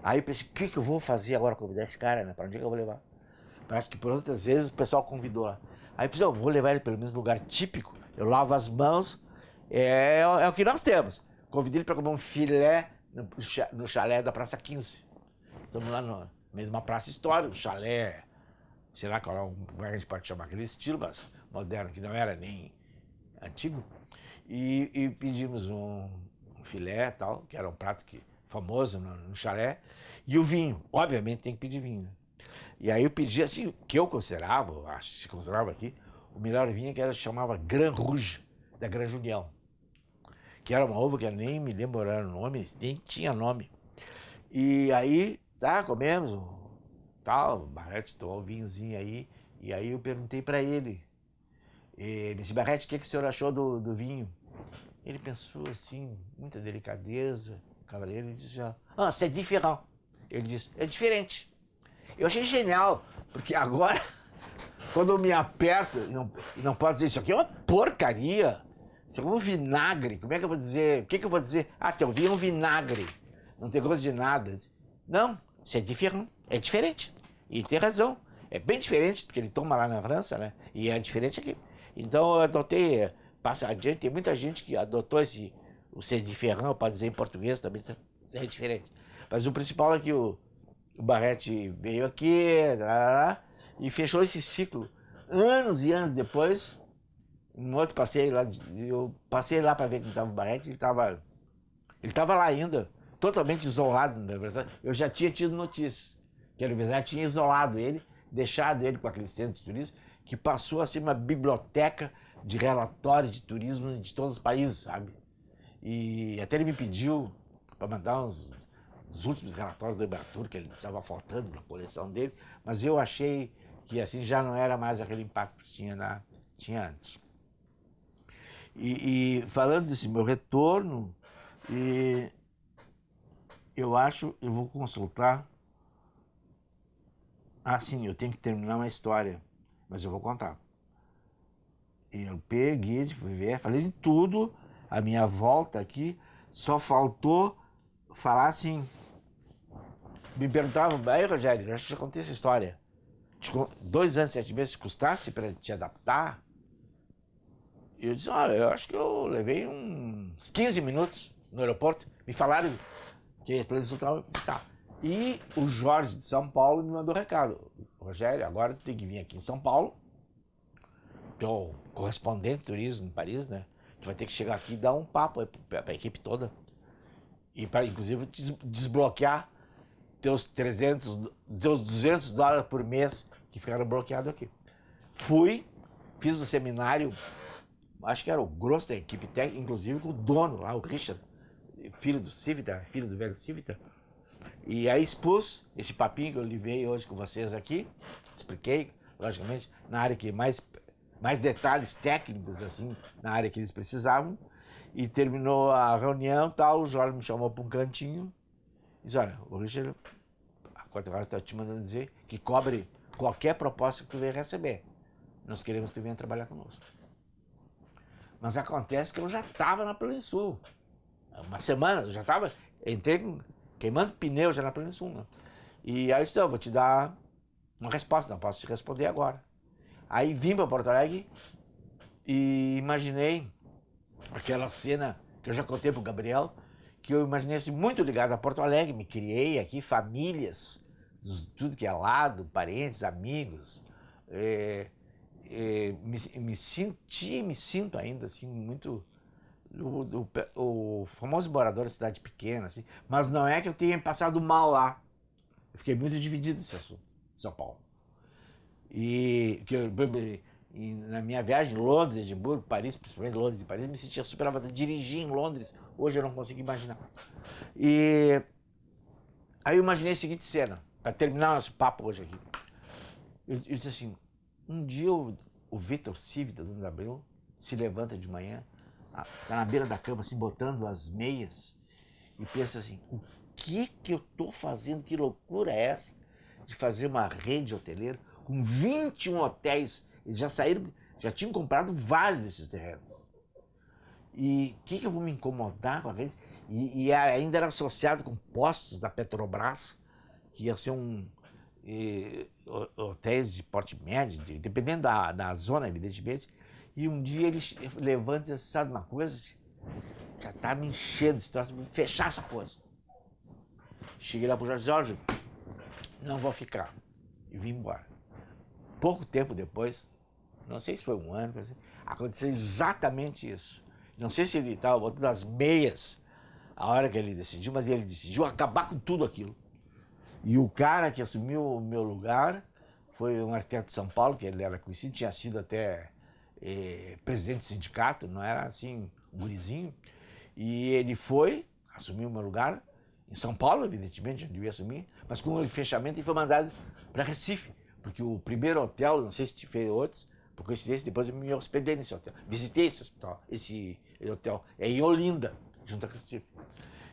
Aí eu pensei, o que eu vou fazer agora, convidar esse cara, né? Para onde é que eu vou levar? Parece que por outras vezes o pessoal convidou lá. Aí eu pensei, eu vou levar ele pelo menos no lugar típico, eu lavo as mãos, é o que nós temos. Convidei ele para comer um filé no chalé da Praça 15. Estamos lá no meio de uma praça histórica, um chalé, sei lá qual é como a gente pode chamar aquele estilo, mas moderno, que não era nem antigo. E pedimos um filé e tal, que era um prato famoso no chalé, e o vinho, obviamente tem que pedir vinho. E aí eu pedi assim, o que eu considerava, acho que se considerava aqui, o melhor vinho que chamava Grand Rouge, da Granja União. Que era uma uva que eu nem me lembro o nome, nem tinha nome. E aí, comemos, tal, o Barretti tomou o vinhozinho aí, e aí eu perguntei para ele, disse, Barretti, o que o senhor achou do vinho? Ele pensou assim, muita delicadeza, cavaleiro, e disse, c'est différent. Ele disse, é diferente. Eu achei genial, porque agora, quando eu me aperto e não posso dizer isso aqui é uma porcaria, isso é um vinagre, como é que eu vou dizer? O que eu vou dizer? Teu vinho é um vinagre, não tem gosto de nada. Não, c'est différent, é diferente. E tem razão, é bem diferente do que ele toma lá na França, né? E é diferente aqui. Então eu adotei, passa adiante, tem muita gente que adotou o C de Ferrão, para dizer em português também, é diferente. Mas o principal é que o Barrete veio aqui, e fechou esse ciclo. Anos e anos depois, um outro passeio lá, eu passei lá para ver como estava o Barrete, ele estava lá ainda, totalmente isolado na universidade. Eu já tinha tido notícias que a universidade tinha isolado ele, deixado ele com aqueles centros de turismo, que passou a ser uma biblioteca de relatórios de turismo de todos os países, sabe? E até ele me pediu para mandar os últimos relatórios do Embratur, que ele estava faltando na coleção dele, mas eu achei que assim já não era mais aquele impacto que tinha antes. E falando desse meu retorno, eu vou consultar. Ah, sim, eu tenho que terminar uma história, mas eu vou contar. Eu peguei, fui ver, falei de tudo, a minha volta aqui, só faltou falar assim. Me perguntavam, aí Rogério, eu já contei essa história. 2 anos, 7 meses custasse para te adaptar? E eu disse, olha, eu acho que eu levei uns 15 minutos no aeroporto. Me falaram que para eles tá. E o Jorge de São Paulo me mandou recado. Rogério, agora tu tem que vir aqui em São Paulo, que é o correspondente de turismo em Paris, né? Tu vai ter que chegar aqui e dar um papo para a equipe toda. E para, inclusive, desbloquear teus $200 por mês que ficaram bloqueados aqui. Fui, fiz o seminário, acho que era o grosso da equipe técnica, inclusive com o dono lá, o Richard, filho do Civita, filho do velho Civita. E aí expus esse papinho que eu levei hoje com vocês aqui, expliquei, logicamente, na área que mais detalhes técnicos, assim, na área que eles precisavam. E terminou a reunião, tal, o Jorge me chamou para um cantinho e disse, olha, o Richard, a Quarta Rosa está te mandando dizer que cobre qualquer proposta que tu venha receber. Nós queremos que tu venha trabalhar conosco. Mas acontece que eu já estava na Planinsul. Uma semana, eu já estava, entrei queimando pneu já na Planinsul. Né? E aí eu disse, eu vou te dar uma resposta, não posso te responder agora. Aí vim para Porto Alegre e imaginei aquela cena que eu já contei pro Gabriel, que eu imaginei assim, muito ligado a Porto Alegre, me criei aqui, famílias, tudo que é lado, parentes, amigos, me sinto ainda assim, muito o famoso morador da cidade pequena, assim, mas não é que eu tenha passado mal lá, eu fiquei muito dividido nesse assunto, em São Paulo. E na minha viagem, Londres, Edimburgo, Paris, principalmente Londres e Paris, me sentia super à vontade. Dirigir em Londres, hoje eu não consigo imaginar. E aí eu imaginei a seguinte cena, para terminar nosso papo hoje aqui. Eu disse assim, um dia o Vitor Civita, do Abreu, se levanta de manhã, tá na beira da cama, assim, botando as meias, e pensa assim, o que eu tô fazendo, que loucura é essa, de fazer uma rede hoteleira com 21 hotéis. Eles já saíram, já tinham comprado vários desses terrenos. E o que eu vou me incomodar com a rede? E ainda era associado com postos da Petrobras, que ia ser hotéis de porte médio, dependendo da zona, evidentemente. E um dia ele levanta e diz, sabe uma coisa? Já tá me enchendo esse troço, vou fechar essa coisa. Cheguei lá pro Jorge, não vou ficar. E vim embora. Pouco tempo depois, não sei se foi um ano, assim, aconteceu exatamente isso. Não sei se ele estava botando as meias a hora que ele decidiu, mas ele decidiu acabar com tudo aquilo. E o cara que assumiu o meu lugar foi um arquiteto de São Paulo, que ele era conhecido, tinha sido até presidente do sindicato, não era assim, um gurizinho. E ele foi, assumiu o meu lugar, em São Paulo, evidentemente, onde eu ia assumir, mas com o fechamento ele foi mandado para Recife, porque o primeiro hotel, não sei se fez outros, por coincidência, depois eu me hospedei nesse hotel. Visitei esse hospital, esse hotel, é em Olinda, junto a Recife.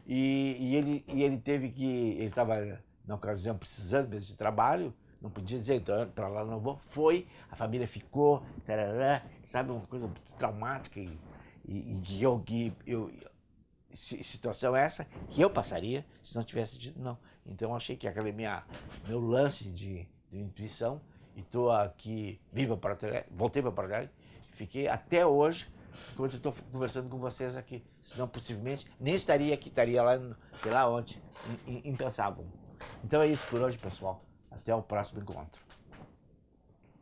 E ele teve que, ele estava, na ocasião, precisando mesmo de trabalho, não podia dizer, então, para lá não vou. Foi, a família ficou, tarará, sabe, uma coisa muito traumática situação essa que eu passaria se não tivesse dito não. Então eu achei que aquele meu lance de intuição E estou aqui, voltei para Porto Alegre, fiquei até hoje, enquanto estou conversando com vocês aqui. Senão, possivelmente, nem estaria aqui, estaria lá, sei lá onde, impensável. Então é isso por hoje, pessoal. Até o próximo encontro.